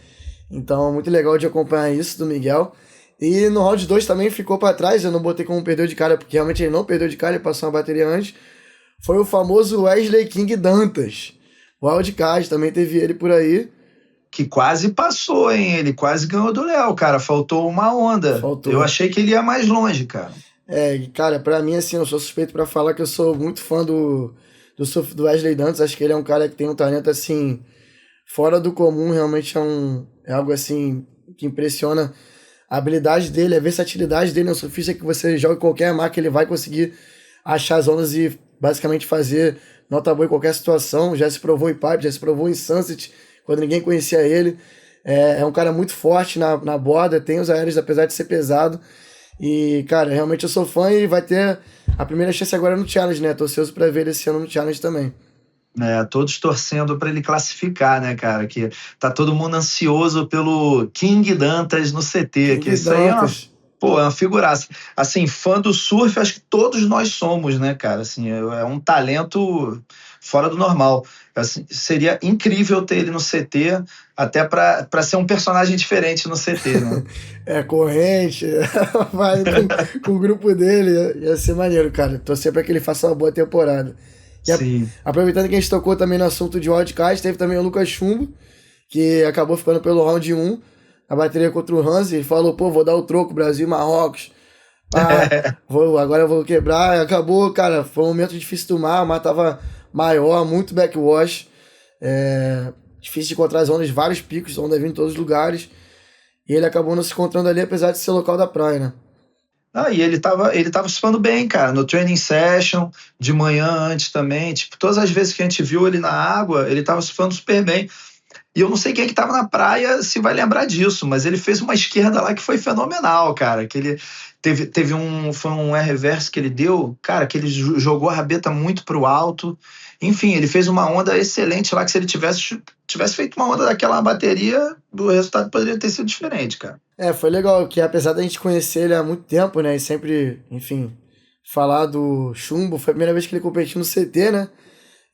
Então, muito legal de acompanhar isso do Miguel. E no round 2 também ficou para trás. Eu não botei como perdeu de cara, porque realmente ele não perdeu de cara, ele passou uma bateria antes. Foi o famoso Wesley King Dantas. O wildcard também teve ele por aí. Que quase passou, hein? Ele quase ganhou do Léo, cara. Faltou uma onda. Eu Faltou. achei que ele ia mais longe, cara. Cara, pra mim, assim, eu sou suspeito pra falar que eu sou muito fã do surf do Wesley Dantas. Acho que ele é um cara que tem um talento, assim, fora do comum. Realmente é algo, assim, que impressiona a habilidade dele, a versatilidade dele. É um surfista que você joga em qualquer marca, ele vai conseguir achar as ondas e basicamente fazer nota boa em qualquer situação. Já se provou em Pipe, já se provou em Sunset, quando ninguém conhecia ele. É um cara muito forte na borda, tem os aéreos, apesar de ser pesado. E, cara, realmente eu sou fã e vai ter a primeira chance agora no Challenge, né? Tô ansioso pra ver ele esse ano no Challenge também. Todos torcendo para ele classificar, né, cara? Que tá todo mundo ansioso pelo King Dantas no CT, que King isso aí Dantas. pô, é uma figuraça. Assim, fã do surf, acho que todos nós somos, né, cara? Assim, é um talento fora do normal. Assim, seria incrível ter ele no CT, até para ser um personagem diferente no CT, né? Corrente, vai com o grupo dele, ia ser maneiro, cara. Torcer pra que ele faça uma boa temporada. E Sim. aproveitando que a gente tocou também no assunto de wildcard, teve também o Lucas Chumbo, que acabou ficando pelo round 1, a bateria contra o Hans, ele falou, pô, vou dar o troco, Brasil e Marrocos. Agora eu vou quebrar. Acabou, cara, foi um momento difícil do mar, o mar tava maior, muito backwash. Difícil de encontrar as ondas, vários picos, onda vindo em todos os lugares. E ele acabou não se encontrando ali, apesar de ser local da praia, né? E ele tava surfando bem, cara, no training session, de manhã antes também. Tipo, todas as vezes que a gente viu ele na água, ele tava surfando super bem. E eu não sei quem é que tava na praia se vai lembrar disso, mas ele fez uma esquerda lá que foi fenomenal, cara. Que ele foi um reverse que ele deu, cara, que ele jogou a rabeta muito pro alto. Enfim, ele fez uma onda excelente lá, que se ele tivesse feito uma onda daquela bateria, o resultado poderia ter sido diferente, cara. Foi legal, que apesar da gente conhecer ele há muito tempo, né? E sempre, enfim, falar do Chumbo, foi a primeira vez que ele competiu no CT, né?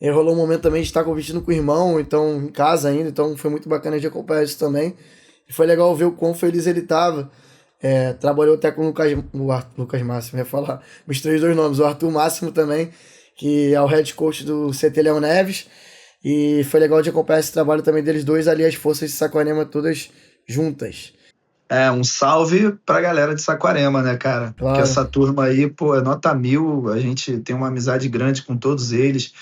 E rolou um momento também de estar competindo com o irmão, então, em casa ainda, então foi muito bacana de acompanhar isso também. E foi legal ver o quão feliz ele tava. Trabalhou até com o Lucas Máximo, ia falar, misturei os dois nomes, o Arthur Máximo também, que é o head coach do CT Leão Neves. E foi legal de acompanhar esse trabalho também deles dois ali, as forças de Saquarema todas juntas. Um salve pra galera de Saquarema, né, cara? Porque Claro. essa turma aí, pô, é nota 1000, a gente tem uma amizade grande com todos eles.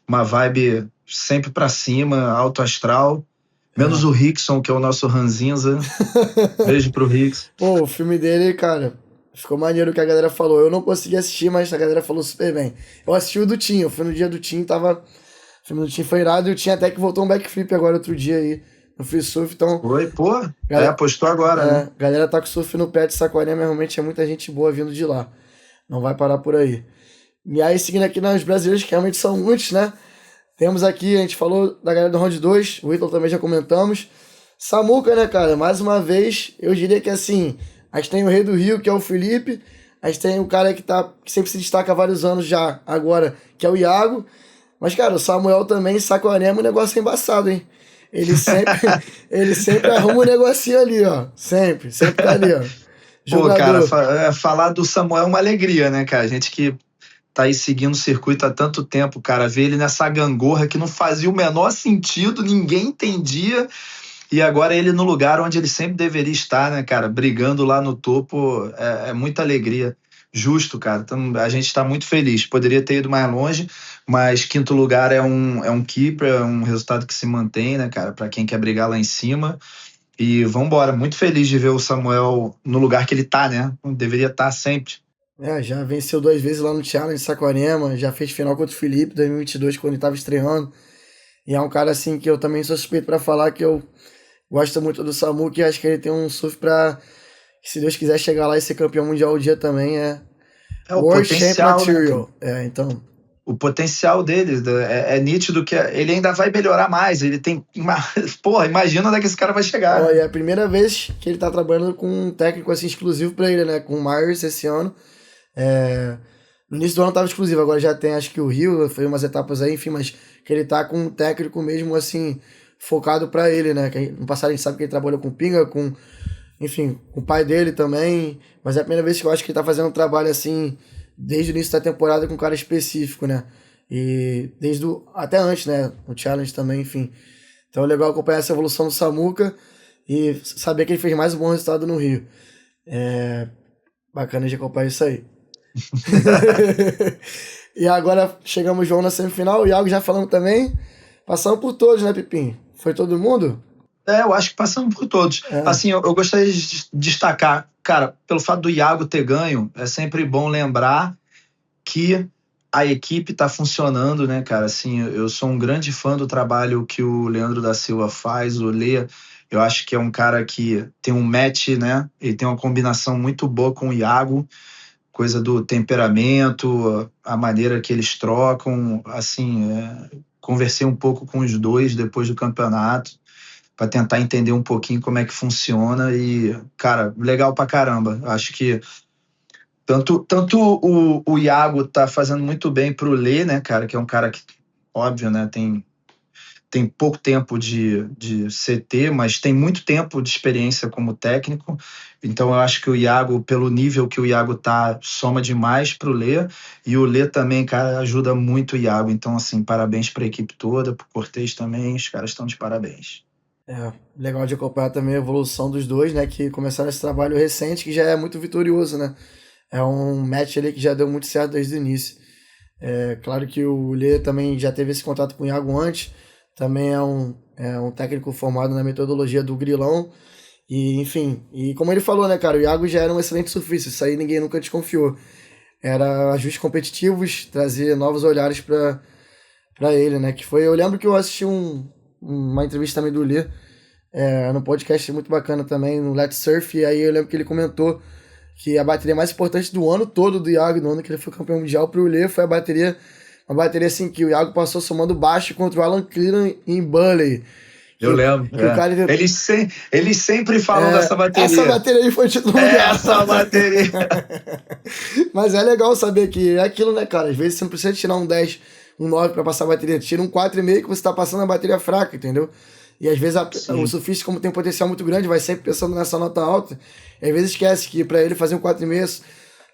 uma vibe sempre pra cima, alto astral. Menos o Rickson, que é o nosso ranzinza. Beijo pro Rickson. Pô, o filme dele, cara, ficou maneiro o que a galera falou. Eu não consegui assistir, mas a galera falou super bem. Eu assisti o do Tim, eu fui no dia do Tim, tava... O filme do Tim foi irado e o Tim até que voltou um backflip agora outro dia aí, no Free Surf, então... Oi, pô, postou agora, né? A galera tá com surf no pé de Saquarema, realmente é muita gente boa vindo de lá. Não vai parar por aí. E aí, seguindo aqui nos brasileiros, que realmente são muitos, né? Temos aqui, a gente falou da galera do Round 2, o Ítalo também já comentamos. Samuca, né, cara? Mais uma vez, eu diria que assim, a gente tem o Rei do Rio, que é o Felipe, a gente tem o cara que sempre se destaca há vários anos já, agora, que é o Iago. Mas, cara, o Samuel também, em Saquarema, o negócio é embaçado, hein? Ele sempre arruma um negocinho ali, ó. Sempre tá ali, ó. Jogador. Pô, cara, falar do Samuel é uma alegria, né, cara? A gente que tá aí seguindo o circuito há tanto tempo, cara, ver ele nessa gangorra que não fazia o menor sentido, ninguém entendia, e agora ele no lugar onde ele sempre deveria estar, né, cara, brigando lá no topo, é muita alegria. Justo, cara, então, a gente tá muito feliz, poderia ter ido mais longe, mas quinto lugar é um keeper, é um resultado que se mantém, né, cara, pra quem quer brigar lá em cima, e vambora, muito feliz de ver o Samuel no lugar que ele tá, né, deveria estar sempre. Já venceu 2 vezes lá no Challenge Saquarema, já fez final contra o Felipe, 2022, quando ele tava estreando. E é um cara, assim, que eu também sou suspeito pra falar, que eu gosto muito do Samu, que acho que ele tem um surf pra, se Deus quiser, chegar lá e ser campeão mundial um dia também, o World potencial, Champ Material. Né? Então... O potencial dele é nítido que ele ainda vai melhorar mais. Ele tem... Porra, imagina onde é que esse cara vai chegar. É a primeira vez que ele tá trabalhando com um técnico, assim, exclusivo pra ele, né? Com o Myers esse ano. No início do ano tava exclusivo, agora já tem, acho que o Rio, foi umas etapas aí, enfim, mas que ele tá com um técnico mesmo, assim, focado pra ele, né? Que no passado a gente sabe que ele trabalhou com o Pinga, com o pai dele também, mas é a primeira vez que eu acho que ele tá fazendo um trabalho, assim, desde o início da temporada com um cara específico, né? E até antes, né? O Challenge também, enfim. Então é legal acompanhar essa evolução do Samuca e saber que ele fez mais um bom resultado no Rio. Bacana de acompanhar isso aí. E agora chegamos, João, na semifinal. O Iago já falando também. Passamos por todos, né, Pipim? Foi todo mundo? Eu acho que passamos por todos. Assim, eu gostaria de destacar, cara, pelo fato do Iago ter ganho, é sempre bom lembrar que a equipe tá funcionando, né, cara? Assim, eu sou um grande fã do trabalho que o Leandro da Silva faz, o Lê. Eu acho que é um cara que tem um match, né? Ele tem uma combinação muito boa com o Iago. Coisa do temperamento, a maneira que eles trocam, assim, conversei um pouco com os dois depois do campeonato para tentar entender um pouquinho como é que funciona e, cara, legal pra caramba. Acho que tanto o Iago tá fazendo muito bem pro Lê, né, cara, que é um cara que, óbvio, né, tem pouco tempo de CT, mas tem muito tempo de experiência como técnico. Então eu acho que o Iago, pelo nível que o Iago tá, soma demais pro Lê. E o Lê também, cara, ajuda muito o Iago. Então, assim, parabéns pra equipe toda, pro Cortez também, os caras estão de parabéns. Legal de acompanhar também a evolução dos dois, né, que começaram esse trabalho recente, que já é muito vitorioso, né. É um match ali que já deu muito certo desde o início. Claro que o Lê também já teve esse contato com o Iago antes, também é um técnico formado na metodologia do Grilão, e enfim, e como ele falou, né, cara, o Iago já era um excelente surfista, isso aí ninguém nunca desconfiou. Era ajustes competitivos, trazer novos olhares para ele, né, que foi, eu lembro que eu assisti uma entrevista também do Lê, no podcast muito bacana também, no Let's Surf, e aí eu lembro que ele comentou que a bateria mais importante do ano todo do Iago, no ano que ele foi campeão mundial pro Lê, foi uma bateria assim que o Iago passou somando baixo contra o Alan Cleland em Burley. Eu lembro. Eles sempre falam dessa bateria. Essa bateria aí foi título mundial. Essa bateria. Mas é legal saber que é aquilo, né, cara? Às vezes você não precisa tirar um 10, um 9 pra passar a bateria. Tira um 4,5 que você tá passando a bateria fraca, entendeu? E às vezes o surfista, como tem um potencial muito grande, vai sempre pensando nessa nota alta. E às vezes esquece que pra ele fazer um 4,5,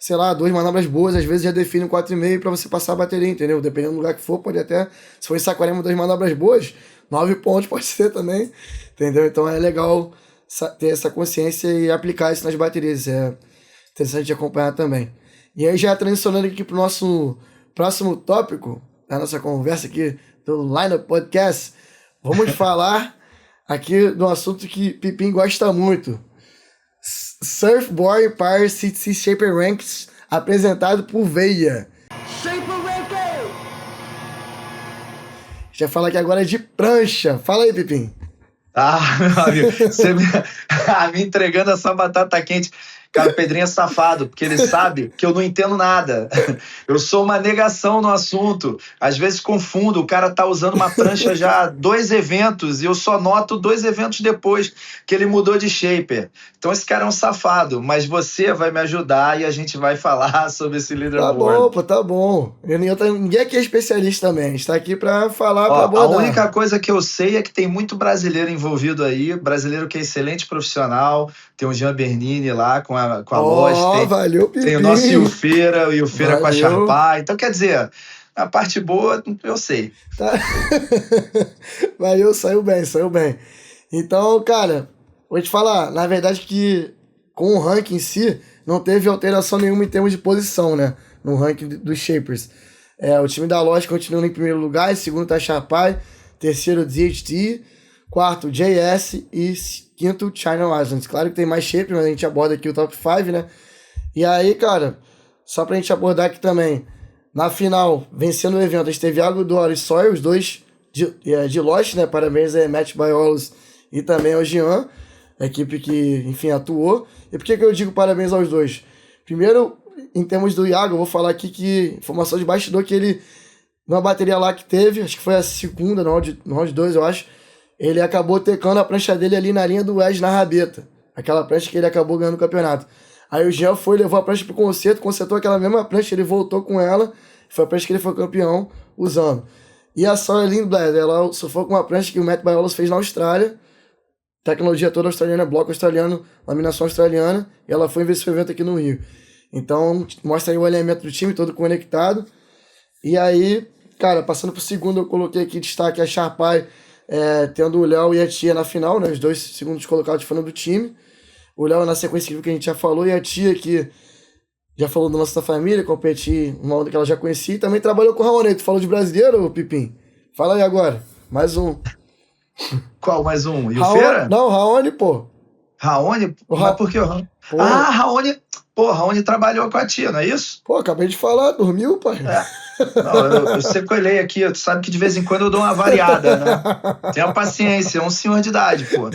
sei lá, 2 manobras boas, às vezes já define um 4,5 pra você passar a bateria, entendeu? Dependendo do lugar que for, pode até, se for em Saquarema, 2 manobras boas, 9 pontos pode ser também, entendeu? Então é legal ter essa consciência e aplicar isso nas baterias. É interessante de acompanhar também. E aí já transicionando aqui pro nosso próximo tópico, da nossa conversa aqui do Lineup Podcast, vamos falar aqui de um assunto que Pipim gosta muito. Surfboard Power CTC Shaper Ranks, apresentado por Veia. Já fala aqui agora de prancha. Fala aí, Pipim. Meu amigo, você me entregando essa batata quente. Cara, o Pedrinho é safado, porque ele sabe que eu não entendo nada. Eu sou uma negação no assunto. Às vezes confundo, o cara tá usando uma prancha já 2 eventos e eu só noto 2 eventos depois que ele mudou de shaper. Então esse cara é um safado, mas você vai me ajudar e a gente vai falar sobre esse leaderboard. Tá bom, pô, tá bom. Ninguém aqui é especialista também, a gente tá aqui pra falar, pra abordar. A única coisa que eu sei é que tem muito brasileiro envolvido aí, brasileiro que é excelente profissional, tem o Jean Bernini lá com a Lost, valeu, Pipim. Tem o nosso Ilfeira, o Ilfeira com a Sharpay. Então, quer dizer, a parte boa eu sei. Tá. Valeu, saiu bem. Então, cara, vou te falar, na verdade que com o ranking em si, não teve alteração nenhuma em termos de posição, né? No ranking dos Shapers. O time da Lost continua em primeiro lugar, em segundo tá a Sharpay, terceiro DHT, quarto JS e quinto China Islands. Claro que tem mais shape, mas a gente aborda aqui o top 5, né? E aí, cara, só pra gente abordar aqui também, na final, vencendo o evento, a gente teve Agudor e Sawyer, os dois de Lost, né? Parabéns aí, Matt Biolos e também ao Jean, a equipe que, enfim, atuou. E por que eu digo parabéns aos dois? Primeiro, em termos do Iago, eu vou falar aqui que, informação de bastidor, que ele, numa bateria lá que teve, acho que foi a segunda, no round 2, eu acho, ele acabou tecando a prancha dele ali na linha do Wedge na rabeta. Aquela prancha que ele acabou ganhando o campeonato. Aí o Jean levou a prancha pro consertou aquela mesma prancha, ele voltou com ela, foi a prancha que ele foi campeão usando. E a Sawyer Lindblad, ela surfou com uma prancha que o Matt Biolos fez na Austrália, tecnologia toda australiana, bloco australiano, laminação australiana, e ela foi ver esse evento aqui no Rio. Então, mostra aí o alinhamento do time todo conectado. E aí, cara, passando pro segundo, eu coloquei aqui destaque a Sharpay, tendo o Léo e a Tia na final, né? Os dois segundos colocados foram do time. O Léo na sequência que a gente já falou, e a Tia que já falou do Nossa Família, competi uma onda que ela já conhecia, e também trabalhou com o Raoni. Tu falou de brasileiro, Pipim? Fala aí agora, mais um. Qual mais um? E o Feira? Não, Raoni, pô. Raoni? Mas por que o Raoni? Raoni. Pô, Raoni trabalhou com a Tia, não é isso? Pô, acabei de falar, dormiu, pai? Não, eu sequelei aqui, tu sabe que de vez em quando eu dou uma variada, né? Tenha paciência, é um senhor de idade, pô.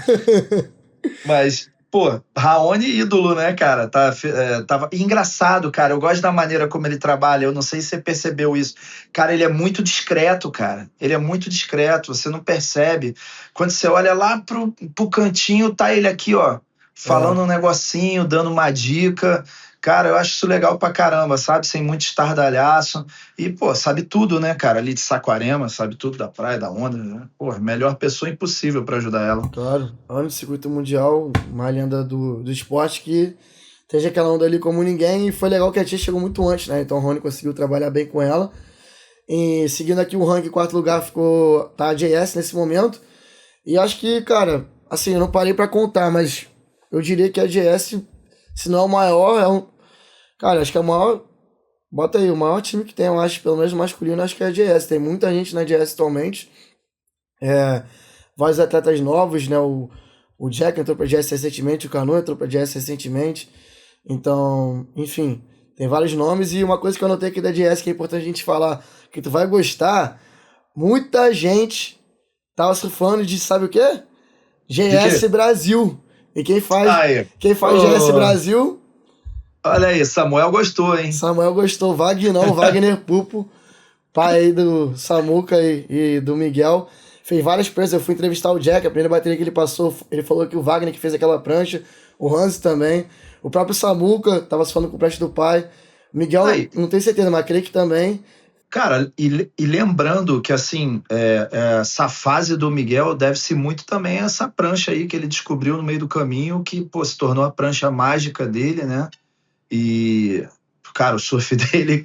Mas, pô, Raoni ídolo, né, cara? Tava engraçado, cara. Eu gosto da maneira como ele trabalha. Eu não sei se você percebeu isso. Cara, ele é muito discreto, cara. Ele é muito discreto, você não percebe. Quando você olha lá pro cantinho, tá ele aqui, ó, falando um negocinho, dando uma dica. Cara, eu acho isso legal pra caramba, sabe? Sem muito estardalhaço. E, pô, sabe tudo, né, cara? Ali de Saquarema, sabe tudo da praia, da onda, né? Pô, melhor pessoa impossível pra ajudar ela. Claro. Ano de circuito mundial, uma lenda do esporte que tem aquela onda ali como ninguém. E foi legal que a Tia chegou muito antes, né? Então o Rony conseguiu trabalhar bem com ela. E seguindo aqui o ranking, em quarto lugar tá a JS nesse momento. E acho que, cara, assim, eu não parei pra contar, mas eu diria que a JS, se não é o maior, cara, acho que é o maior. Bota aí, o maior time que tem, eu acho, pelo menos masculino, acho que é a JS. Tem muita gente na JS atualmente. Vários atletas novos, né? O Jack entrou pra JS recentemente, o Canu entrou pra JS recentemente. Então, enfim, tem vários nomes. E uma coisa que eu anotei aqui da JS que é importante a gente falar, que tu vai gostar, muita gente tava surfando de, sabe o quê? JS Brasil. E quem faz GS Brasil... Olha aí, Samuel gostou, hein? Samuel gostou. Wagner Pupo, pai aí do Samuca e do Miguel. Fez várias pranchas. Eu fui entrevistar o Jack, a primeira bateria que ele passou, ele falou que o Wagner que fez aquela prancha, o Hans também. O próprio Samuca tava se falando com o prancha do pai. Miguel, não tenho certeza, mas creio que também... Cara, e lembrando que, assim, essa fase do Miguel deve-se muito também a essa prancha aí que ele descobriu no meio do caminho, que, pô, se tornou a prancha mágica dele, né? E, cara, o surf dele,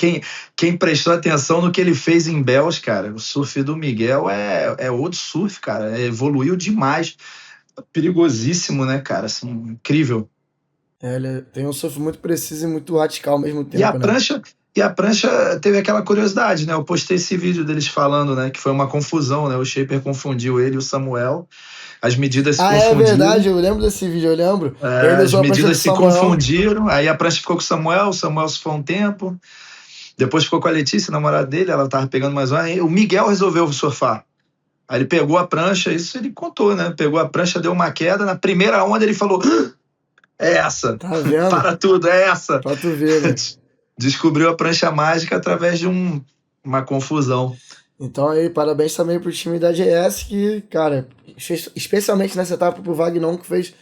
quem prestou atenção no que ele fez em Bells, cara, o surf do Miguel é outro surf, cara, evoluiu demais, perigosíssimo, né, cara, assim, incrível. Ele tem um surf muito preciso e muito radical ao mesmo tempo, E a né? prancha... E a prancha teve aquela curiosidade, né? Eu postei esse vídeo deles falando, né? Que foi uma confusão, né? O Shaper confundiu ele e o Samuel. As medidas se É confundiram. verdade, eu lembro desse vídeo, eu lembro. Ele As usou a prancha do medidas se Samuel. confundiram. Aí a prancha ficou com o Samuel se foi um tempo. Depois ficou com a Letícia, namorada dele, ela tava pegando mais uma. Aí o Miguel resolveu surfar. Aí ele pegou a prancha, isso ele contou, né? Pegou a prancha, deu uma queda. Na primeira onda ele falou: é essa. Tá vendo? Para tudo, é essa. Pra tu ver, né? Descobriu a prancha mágica através de uma confusão. Então aí, parabéns também pro time da GS que, cara, especialmente nessa etapa pro Wagnon, que fez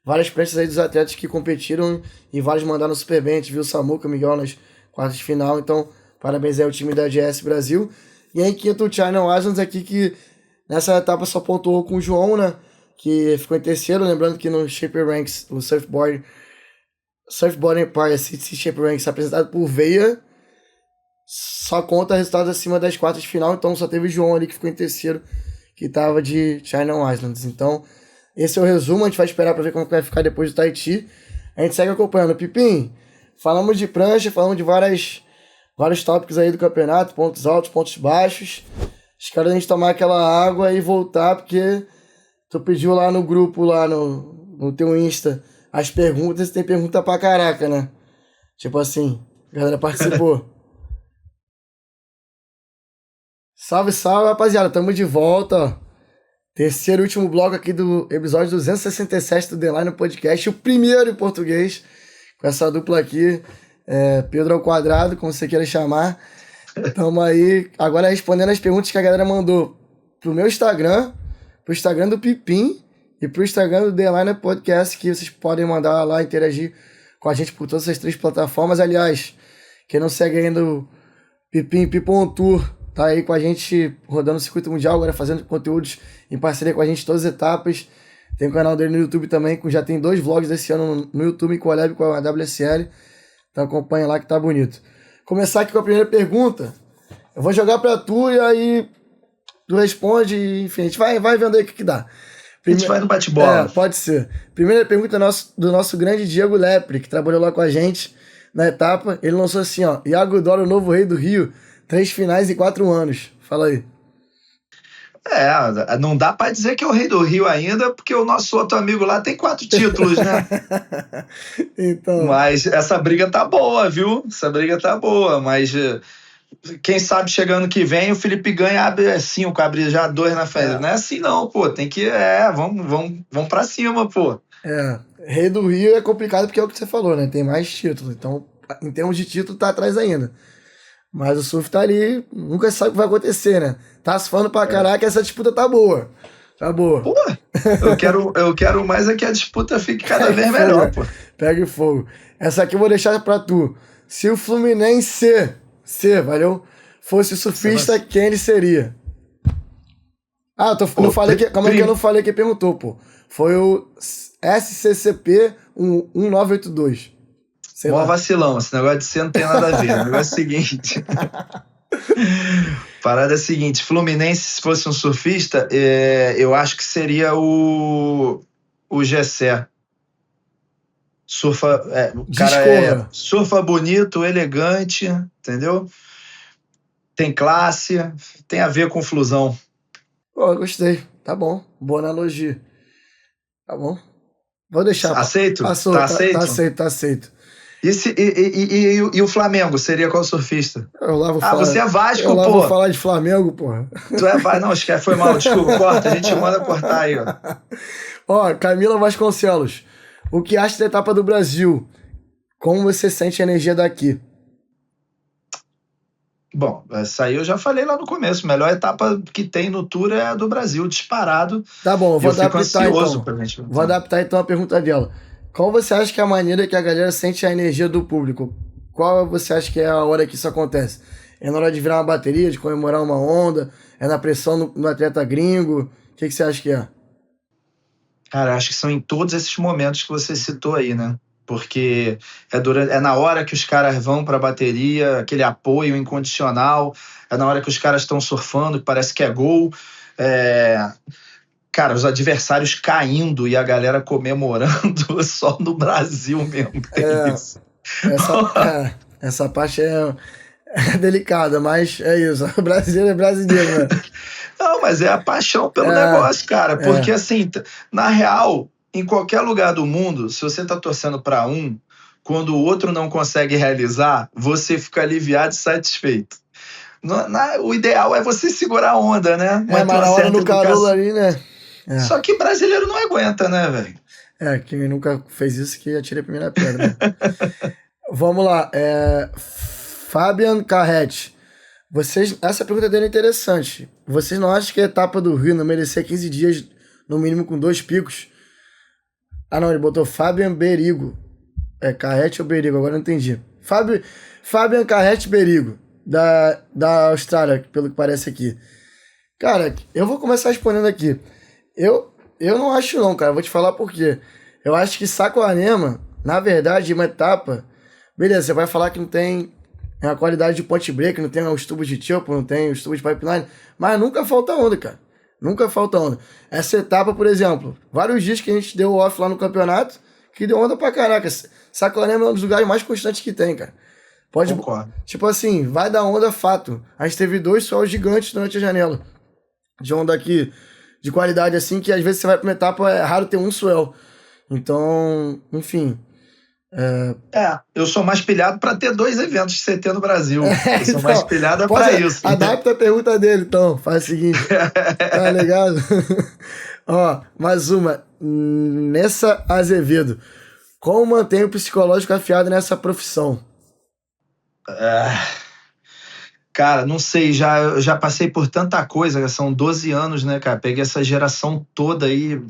várias pranchas aí dos atletas que competiram e vários mandaram super bem. A gente viu o Samuca, o Miguel nas quartas de final, então parabéns aí ao time da GS Brasil. E aí, em quinto, o China Islands aqui, que nessa etapa só pontuou com o João, né, que ficou em terceiro, lembrando que no Shaper Ranks, o Surfboard Empire City Shaper Ranks apresentado por Veia, só conta resultados acima das quartas de final, então só teve o João ali que ficou em terceiro, que tava de China Islands. Então, esse é o resumo, a gente vai esperar para ver como vai ficar depois do Tahiti. A gente segue acompanhando. Pipim, falamos de prancha, falamos de vários tópicos aí do campeonato, pontos altos, pontos baixos. Espero a gente tomar aquela água e voltar, porque tu pediu lá no grupo, lá no teu Insta, as perguntas, e tem pergunta pra caraca, né? Tipo assim, a galera participou. Salve, salve, rapaziada. Tamo de volta, ó. Terceiro e último bloco aqui do episódio 267 do The Line Podcast. O primeiro em português, com essa dupla aqui. Pedro ao quadrado, como você queira chamar. Tamo aí agora respondendo as perguntas que a galera mandou pro meu Instagram, pro Instagram do Pipim e pro Instagram do The Line Podcast, que vocês podem mandar lá, interagir com a gente por todas essas três plataformas. Aliás, quem não segue ainda o Pipim, Pipon Tour, tá aí com a gente rodando o circuito mundial, agora fazendo conteúdos em parceria com a gente em todas as etapas. Tem o canal dele no YouTube também, que já tem 2 vlogs desse ano no YouTube, em collab com a WSL. Então acompanha lá que tá bonito. Começar aqui com a primeira pergunta. Eu vou jogar pra tu e aí tu responde, enfim, a gente vai vendo aí o que dá. A gente vai no bate-bola. Pode ser. Primeira pergunta do nosso grande Diego Lepre, que trabalhou lá com a gente na etapa. Ele lançou assim, ó: Iago Dora, o novo rei do Rio, 3 finais em 4 anos. Fala aí. Não dá pra dizer que é o rei do Rio ainda, porque o nosso outro amigo lá tem 4 títulos, né? Então... Mas essa briga tá boa, viu? Essa briga tá boa, mas quem sabe chegando que vem o Felipe ganha, abre 5, abre já 2 na frente. Não é assim não, pô, tem que, vamos pra cima, pô. Rei do Rio é complicado porque é o que você falou, né? Tem mais títulos, então em termos de título tá atrás ainda. Mas o surf tá ali, nunca sabe o que vai acontecer, né? Tá surfando pra caraca, essa disputa tá boa. Tá boa. Pô, eu quero mais é que a disputa fique cada vez melhor, pô. Pega fogo. Essa aqui eu vou deixar pra tu. Se o Fluminense, valeu, fosse surfista, quem ele seria? Não falei que, calma aí que eu não falei quem perguntou, pô. Foi o SCCP 1982. Mó vacilão, esse negócio de ser não tem nada a ver. O negócio é o seguinte. Parada é a seguinte: Fluminense, se fosse um surfista, eu acho que seria o Gessé. Surfa, o cara surfa bonito, elegante, entendeu? Tem classe, tem a ver com flusão. Pô, gostei. Tá bom. Boa analogia. Tá bom. Vou deixar. Aceito? Tá aceito. E o Flamengo seria qual surfista? Você é Vasco, pô. Eu vou falar de Flamengo, porra. Tu é Vasco? Não, esquece, foi mal, desculpa, corta, a gente manda cortar aí, ó. Ó, Camila Vasconcelos, o que acha da etapa do Brasil? Como você sente a energia daqui? Bom, essa aí eu já falei lá no começo, a melhor etapa que tem no Tour é a do Brasil, disparado. Tá bom, eu vou adaptar então. Vou adaptar então a pergunta dela. Qual você acha que é a maneira que a galera sente a energia do público? Qual você acha que é a hora que isso acontece? É na hora de virar uma bateria, de comemorar uma onda? É na pressão no atleta gringo? O que você acha que é? Cara, acho que são em todos esses momentos que você citou aí, né? Porque é na hora que os caras vão pra bateria, aquele apoio incondicional, é na hora que os caras estão surfando, que parece que é gol. Cara, os adversários caindo e a galera comemorando só no Brasil mesmo. Essa parte É delicada, mas é isso. O brasileiro é brasileiro, né? Não, mas é a paixão pelo É, negócio, cara. Porque, é. assim, na real, em qualquer lugar do mundo, se você tá torcendo pra um, quando o outro não consegue realizar, você fica aliviado e satisfeito. O ideal é você segurar a onda, né? É, Manter mas uma na hora certa no calor educação. ali, né? Só que brasileiro não aguenta, né, velho? Quem nunca fez isso que atire a primeira pedra, né? Vamos lá. Fabian Carretti. Essa pergunta dele é interessante. Vocês não acham que a etapa do Rio não merecia 15 dias, no mínimo com 2 picos? Ah, não, ele botou Fabian Berigo. É Carrete ou Berigo? Agora eu não entendi. Fabian Carrete Berigo, da Austrália, pelo que parece aqui. Cara, eu vou começar respondendo aqui. Eu não acho não, cara. Vou te falar por quê. Eu acho que Saquarema, na verdade, uma etapa... Beleza, você vai falar que não tem a qualidade de ponte break, não tem os tubos de chopo, não tem os tubos de pipeline, mas nunca falta onda, cara. Nunca falta onda. Essa etapa, por exemplo, vários dias que a gente deu off lá no campeonato, que deu onda pra caraca. Saquarema é um dos lugares mais constantes que tem, cara. Pode, Concordo. tipo assim, vai dar onda fato. A gente teve 2 sols gigantes durante a janela. De onda aqui, de qualidade assim, que às vezes você vai pra uma etapa, é raro ter um swell. Então, enfim. Eu sou mais pilhado pra ter 2 eventos de CT no Brasil. Eu sou mais Então, pilhado pra isso. adapta a pergunta dele, então. Faz o seguinte, tá ligado? Ó, mais uma. Nessa Azevedo. Como mantém o psicológico afiado nessa profissão? Ah, cara, não sei, eu já passei por tanta coisa, são 12 anos, né, cara? Peguei essa geração toda aí.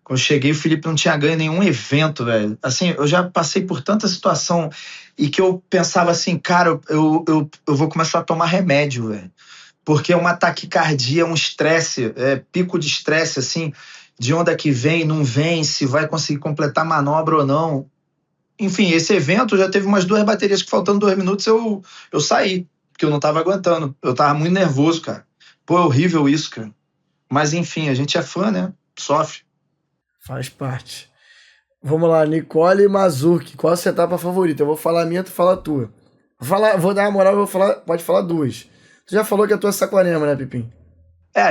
Quando eu cheguei, o Felipe não tinha ganho nenhum evento, velho. Assim, eu já passei por tanta situação e que eu pensava assim, cara, eu vou começar a tomar remédio, velho. Porque é uma taquicardia, um estresse, pico de estresse, assim, de onda que vem, não vem, se vai conseguir completar a manobra ou não. Enfim, esse evento já teve umas 2 baterias que faltando 2 minutos eu saí, porque eu não tava aguentando. Eu tava muito nervoso, cara. Pô, é horrível isso, cara. Mas enfim, a gente é fã, né? Sofre. Faz parte. Vamos lá, Nicole Mazurki. Qual a sua etapa favorita? Eu vou falar a minha, tu fala a tua. Vou dar uma moral, pode falar 2. Tu já falou que a tua é Saquarema, né, Pipim?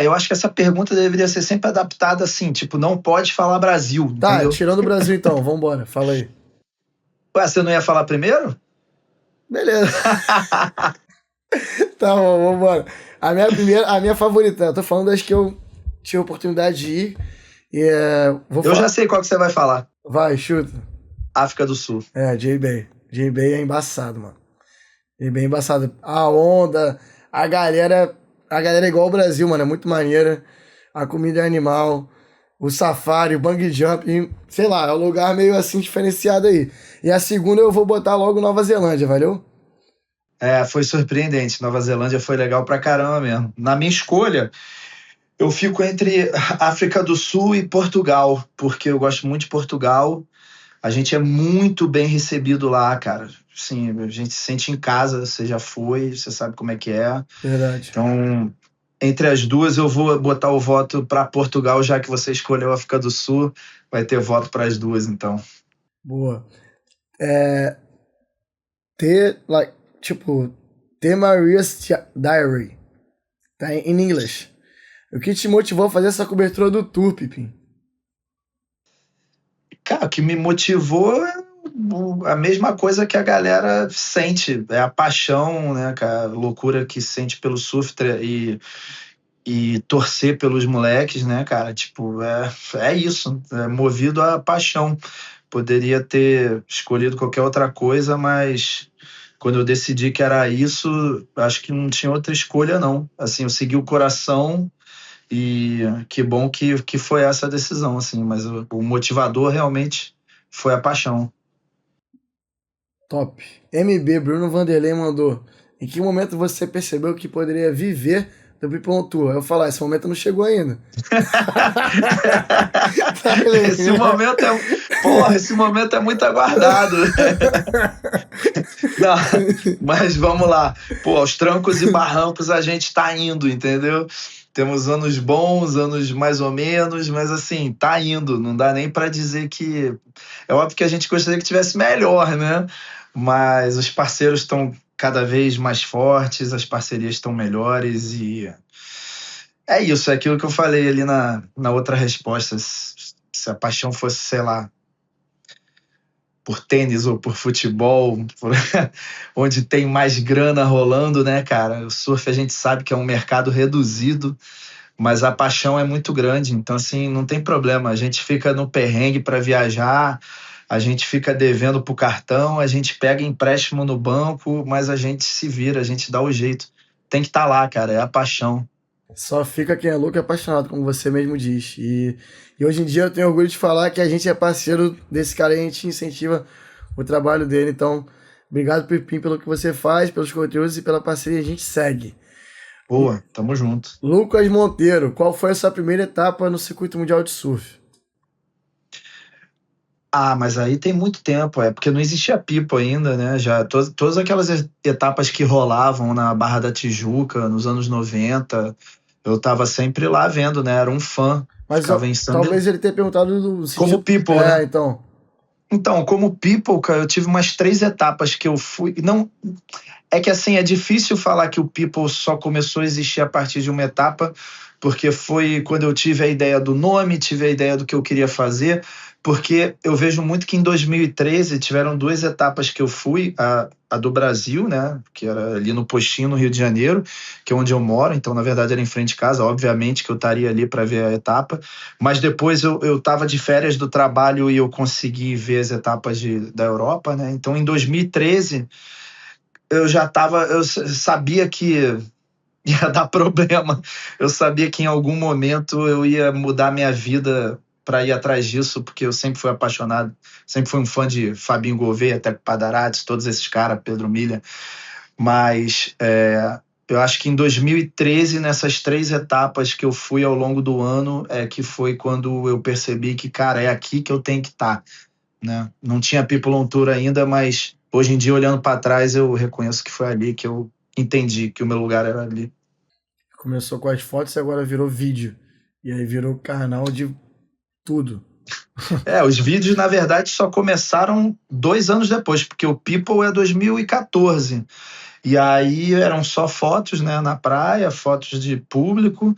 Eu acho que essa pergunta deveria ser sempre adaptada assim, tipo, não pode falar Brasil, Tá, entendeu? tirando o Brasil então, vambora, fala aí. Ué, você não ia falar primeiro? Beleza. Tá bom, vambora. A minha favorita, eu tô falando das que eu tive a oportunidade de ir. Eu já sei qual que você vai falar. Vai, chuta. África do Sul. J-Bay. J-Bay é embaçado, mano. J-Bay é embaçado. A onda, a galera é igual ao Brasil, mano, é muito maneira. A comida é animal, o safari, o bungee jump, sei lá, é um lugar meio assim diferenciado aí. E a segunda eu vou botar logo Nova Zelândia, valeu? Foi surpreendente. Nova Zelândia foi legal pra caramba mesmo. Na minha escolha, eu fico entre África do Sul e Portugal, porque eu gosto muito de Portugal. A gente é muito bem recebido lá, cara. Sim, a gente se sente em casa, você já foi, você sabe como é que é. Verdade. Então, entre as duas, eu vou botar o voto para Portugal, já que você escolheu a África do Sul. Vai ter voto para as duas, então. Boa. The Maria's Diary. Tá em inglês. O que te motivou a fazer essa cobertura do tour, Pipim? Cara, o que me motivou é a mesma coisa que a galera sente. É a paixão, né, cara? A loucura que sente pelo surf e torcer pelos moleques, né, cara? Tipo, é isso. É movido à paixão. Poderia ter escolhido qualquer outra coisa, mas quando eu decidi que era isso, acho que não tinha outra escolha, não. Assim, eu segui o coração e que bom que foi essa a decisão, assim. Mas o motivador realmente foi a paixão. Top. MB Bruno Vanderlei mandou. Em que momento você percebeu que poderia viver do Pipão Tour? Eu falar, esse momento não chegou ainda. Esse momento é muito aguardado. Não, mas vamos lá. Pô, aos trancos e barrancos a gente tá indo, entendeu? Temos anos bons, anos mais ou menos, mas assim, tá indo. Não dá nem pra dizer que... É óbvio que a gente gostaria que tivesse melhor, né? Mas os parceiros estão cada vez mais fortes, as parcerias estão melhores e é isso, é aquilo que eu falei ali na outra resposta. Se a paixão fosse, sei lá, por tênis ou por futebol, onde tem mais grana rolando, né, cara? O surf a gente sabe que é um mercado reduzido, mas a paixão é muito grande, então assim, não tem problema. A gente fica no perrengue para viajar, a gente fica devendo pro cartão, a gente pega empréstimo no banco, mas a gente se vira, a gente dá o jeito. Tem que estar lá, cara, é a paixão. Só fica quem é louco e apaixonado, como você mesmo diz. E hoje em dia eu tenho orgulho de falar que a gente é parceiro desse cara e a gente incentiva o trabalho dele. Então, obrigado, Pepim, pelo que você faz, pelos conteúdos e pela parceria. A gente segue. Boa, tamo junto. Lucas Monteiro, qual foi a sua primeira etapa no circuito mundial de surf? Ah, mas aí tem muito tempo, porque não existia pipo ainda, né? Já todas aquelas etapas que rolavam na Barra da Tijuca, nos anos 90, eu tava sempre lá vendo, né? Era um fã. Mas Ficava em talvez ele tenha perguntado como people, né? Então. Então, como people, cara, eu tive umas 3 etapas que eu fui. Não, é que assim, é difícil falar que o people só começou a existir a partir de uma etapa, porque foi quando eu tive a ideia do nome, tive a ideia do que eu queria fazer, porque eu vejo muito que em 2013 tiveram 2 etapas que eu fui, a do Brasil, né, que era ali no Postinho, no Rio de Janeiro, que é onde eu moro, então na verdade era em frente de casa, obviamente que eu estaria ali para ver a etapa, mas depois eu estava de férias do trabalho e eu consegui ver as etapas da Europa, né, então em 2013 eu sabia que ia dar problema. Eu sabia que em algum momento eu ia mudar minha vida para ir atrás disso, porque eu sempre fui apaixonado, sempre fui um fã de Fabinho Gouveia, Teco Padarates, todos esses caras, Pedro Milha. Mas eu acho que em 2013, nessas 3 etapas que eu fui ao longo do ano, que foi quando eu percebi que, cara, é aqui que eu tenho que estar, né? Não tinha People on Tour ainda, mas hoje em dia, olhando para trás, eu reconheço que foi ali que eu entendi que o meu lugar era ali. Começou com as fotos e agora virou vídeo. E aí virou canal de tudo. Os vídeos, na verdade, só começaram 2 anos depois, porque o People é 2014. E aí eram só fotos, né, na praia, fotos de público,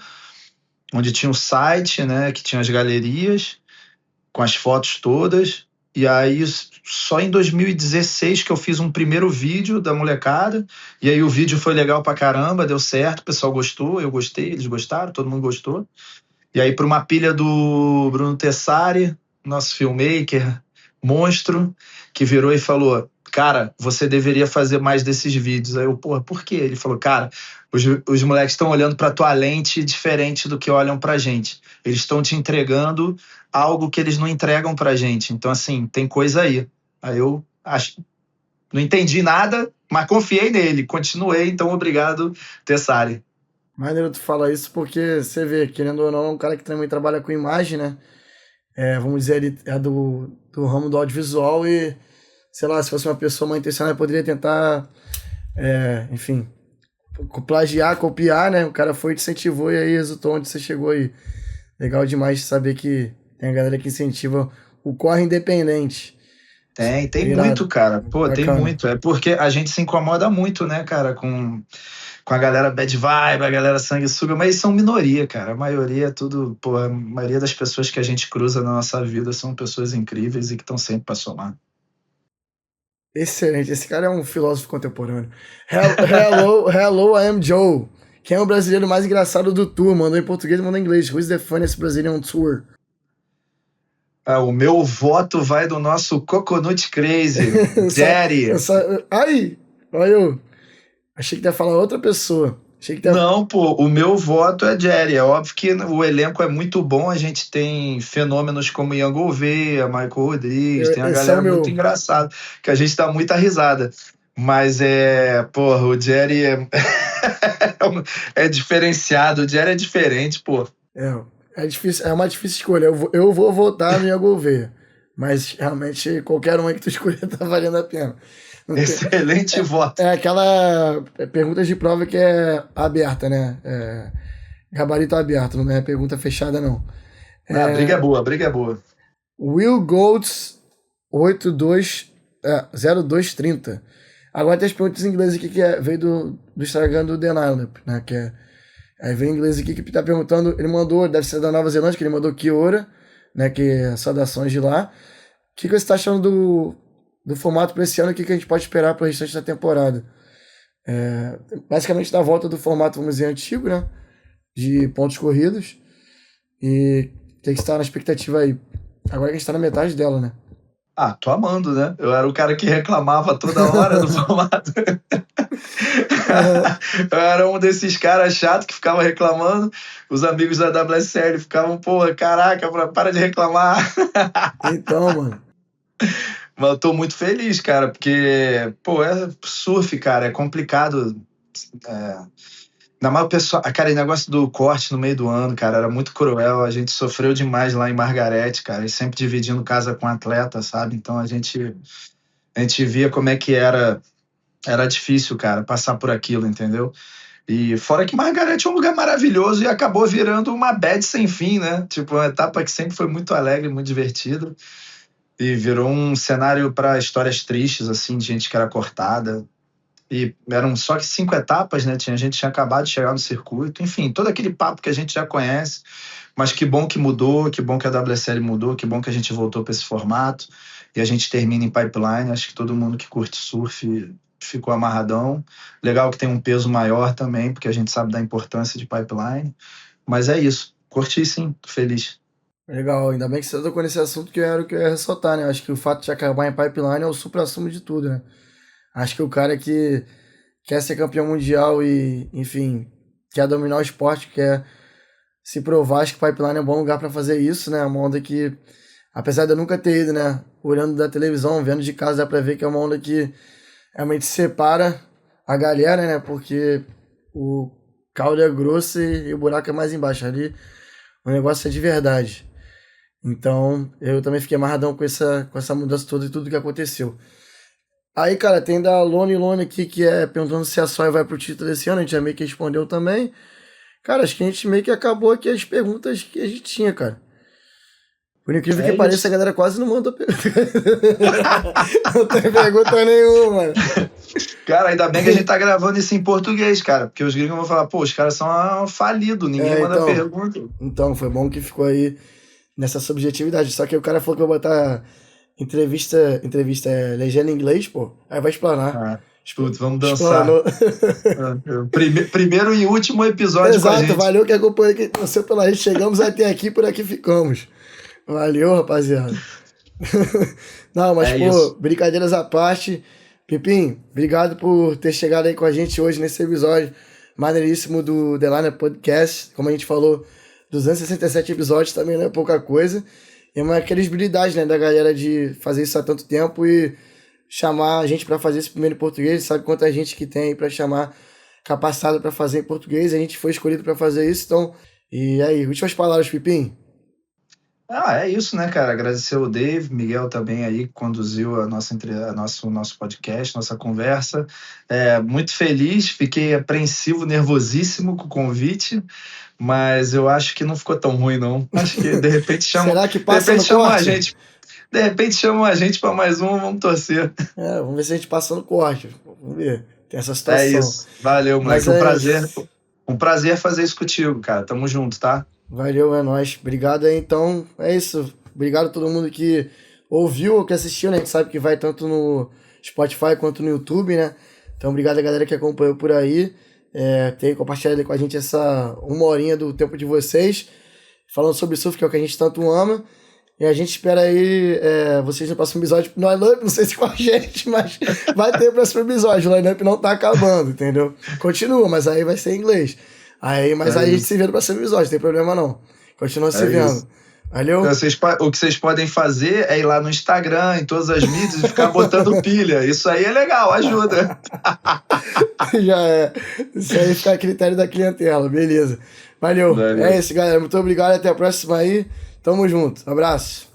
onde tinha o site, né, que tinha as galerias, com as fotos todas. E aí só em 2016 que eu fiz um primeiro vídeo da molecada, e aí o vídeo foi legal pra caramba, deu certo, o pessoal gostou, eu gostei, eles gostaram, todo mundo gostou. E aí para uma pilha do Bruno Tessari, nosso filmmaker, monstro, que virou e falou, cara, você deveria fazer mais desses vídeos. Aí eu, porra, por quê? Ele falou, cara, os moleques estão olhando pra tua lente diferente do que olham pra gente. Eles estão te entregando algo que eles não entregam pra gente. Então, assim, tem coisa aí. Aí eu não entendi nada, mas confiei nele, continuei, então obrigado, Tessari. Maneiro tu falar isso porque você vê, querendo ou não, é um cara que também trabalha com imagem, né? Vamos dizer, ele é do ramo do audiovisual e, sei lá, se fosse uma pessoa mal intencionada, poderia tentar, enfim, plagiar, copiar, né? O cara foi, te incentivou e aí resultou onde você chegou aí. Legal demais saber que tem a galera que incentiva o corre independente. Tem muito, cara. Pô, bacana. Tem muito. É porque a gente se incomoda muito, né, cara, com a galera bad vibe, a galera sanguessuga, mas são minoria, cara. A maioria é tudo... Pô, a maioria das pessoas que a gente cruza na nossa vida são pessoas incríveis e que estão sempre pra somar. Excelente. Esse cara é um filósofo contemporâneo. Hello, I am Joe. Quem é o brasileiro mais engraçado do tour? Mandou em português, mandou em inglês. Who's the funniest Brazilian tour? O meu voto vai do nosso Coconut Crazy, Jerry. Aí, olha eu. Achei que ia falar outra pessoa. Não, pô, o meu voto é Jerry. É óbvio que o elenco é muito bom. A gente tem fenômenos como Ian Gouveia, Michael Rodrigues, tem uma galera muito engraçada, que a gente dá muita risada. Mas porra, o Jerry é diferenciado. O Jerry é diferente, pô. É difícil, é uma difícil escolha. Eu vou votar no Ian Gouveia. Mas realmente qualquer um que tu escolher tá valendo a pena. Excelente voto. É aquela pergunta de prova que é aberta, né? Gabarito aberto, não é pergunta fechada, não. A briga é boa. Will Golds 0230. Agora tem as perguntas em inglês aqui veio do Instagram do The Lineup, né? Aí vem em inglês aqui que tá perguntando, ele mandou, deve ser da Nova Zelândia, que ele mandou Kia, né? Que é saudações de lá. O que você tá achando do formato para esse ano? O que a gente pode esperar para o restante da temporada? Basicamente da volta do formato, vamos dizer, antigo, né? De pontos corridos. E tem que estar na expectativa aí. Agora que a gente tá na metade dela, né? Tô amando, né? Eu era o cara que reclamava toda hora do formato. Eu era um desses caras chatos que ficava reclamando. Os amigos da WSL ficavam, pô, caraca, para de reclamar. Então, mano. Mas eu tô muito feliz, cara, porque, pô, surf, cara, é complicado. Ainda mais o pessoal, cara, o negócio do corte no meio do ano, cara, era muito cruel. A gente sofreu demais lá em Margarete, cara, e sempre dividindo casa com atleta, sabe? Então a gente via como é que era difícil, cara, passar por aquilo, entendeu? E fora que Margarete é um lugar maravilhoso e acabou virando uma bad sem fim, né? Tipo, uma etapa que sempre foi muito alegre, muito divertida. E virou um cenário para histórias tristes, assim, de gente que era cortada. E eram só que 5 etapas, né? Tinha gente que tinha acabado de chegar no circuito. Enfim, todo aquele papo que a gente já conhece. Mas que bom que mudou, que bom que a WSL mudou, que bom que a gente voltou para esse formato. E a gente termina em Pipeline. Acho que todo mundo que curte surf ficou amarradão. Legal que tem um peso maior também, porque a gente sabe da importância de Pipeline. Mas é isso. Curti sim, tô feliz. Legal, ainda bem que você tocou nesse assunto que era o que eu ia ressaltar, né? Acho que o fato de acabar em Pipeline é o supra-sumo de tudo, né? Acho que o cara que quer ser campeão mundial e, enfim, quer dominar o esporte, quer se provar, acho que Pipeline é um bom lugar para fazer isso, né? Uma onda que, apesar de eu nunca ter ido, né? Olhando da televisão, vendo de casa, dá pra ver que é uma onda que realmente separa a galera, né? Porque o caldo é grosso e o buraco é mais embaixo. Ali o negócio é de verdade. Então, eu também fiquei amarradão com essa mudança toda e tudo que aconteceu. Aí, cara, tem da Lone aqui, que é perguntando se a Soia vai pro título desse ano. A gente já meio que respondeu também. Cara, acho que a gente meio que acabou aqui as perguntas que a gente tinha, cara. Por incrível que pareça, a galera quase não mandou pergunta. Não tem pergunta nenhuma, mano. Cara, ainda bem que a gente tá gravando isso em português, cara. Porque os gringos vão falar, pô, os caras são falidos, ninguém manda pergunta. Então, foi bom que ficou aí nessa subjetividade. Só que o cara falou que eu vou botar entrevista legenda em inglês, pô. Aí vai explanar. Putz, vamos dançar. Primeiro e último episódio. Exato, com a gente. Valeu que acompanhou aqui. Você pela gente, chegamos até aqui, por aqui ficamos. Valeu, rapaziada. Não, mas, isso. brincadeiras à parte. Pipim, obrigado por ter chegado aí com a gente hoje nesse episódio maneiríssimo do The Lineup Podcast. Como a gente falou, 267 episódios também não é pouca coisa. É uma credibilidade, né, da galera de fazer isso há tanto tempo e chamar a gente para fazer esse primeiro em português. Sabe quanta gente que tem aí para chamar capacitado para fazer em português. A gente foi escolhido para fazer isso. Então, e aí, últimas palavras, Pipim? É isso, né, cara? Agradecer o Dave, Miguel também aí, que conduziu o nosso podcast, nossa conversa. Muito feliz, fiquei apreensivo, nervosíssimo com o convite, mas eu acho que não ficou tão ruim, não. Acho que de repente chamam. Será que passa no chamam corte? a gente. De repente chamam a gente para mais um, vamos torcer. Vamos ver se a gente passa no corte. Vamos ver. Tem essa situação. É isso. Valeu, moleque. Um prazer fazer isso contigo, cara. Tamo junto, tá? Valeu, é nóis. Obrigado aí, então. É isso. Obrigado a todo mundo que ouviu ou que assistiu, né? A gente sabe que vai tanto no Spotify quanto no YouTube, né? Então, obrigado a galera que acompanhou por aí. Tem compartilhado com a gente essa 1 horinha do tempo de vocês, falando sobre surf, que é o que a gente tanto ama. E a gente espera aí vocês no próximo episódio no Lineup, não sei se com a gente, mas vai ter o próximo episódio. O Lineup não tá acabando, entendeu? Continua, mas aí vai ser em inglês. Aí a gente se vê no próximo episódio, não tem problema não. Continua se vendo. Isso. Valeu? Então, o que vocês podem fazer é ir lá no Instagram, em todas as mídias, e ficar botando pilha. Isso aí é legal, ajuda. Já é. Isso aí fica a critério da clientela, beleza. Valeu. É isso, galera. Muito obrigado. Até a próxima aí. Tamo junto. Abraço.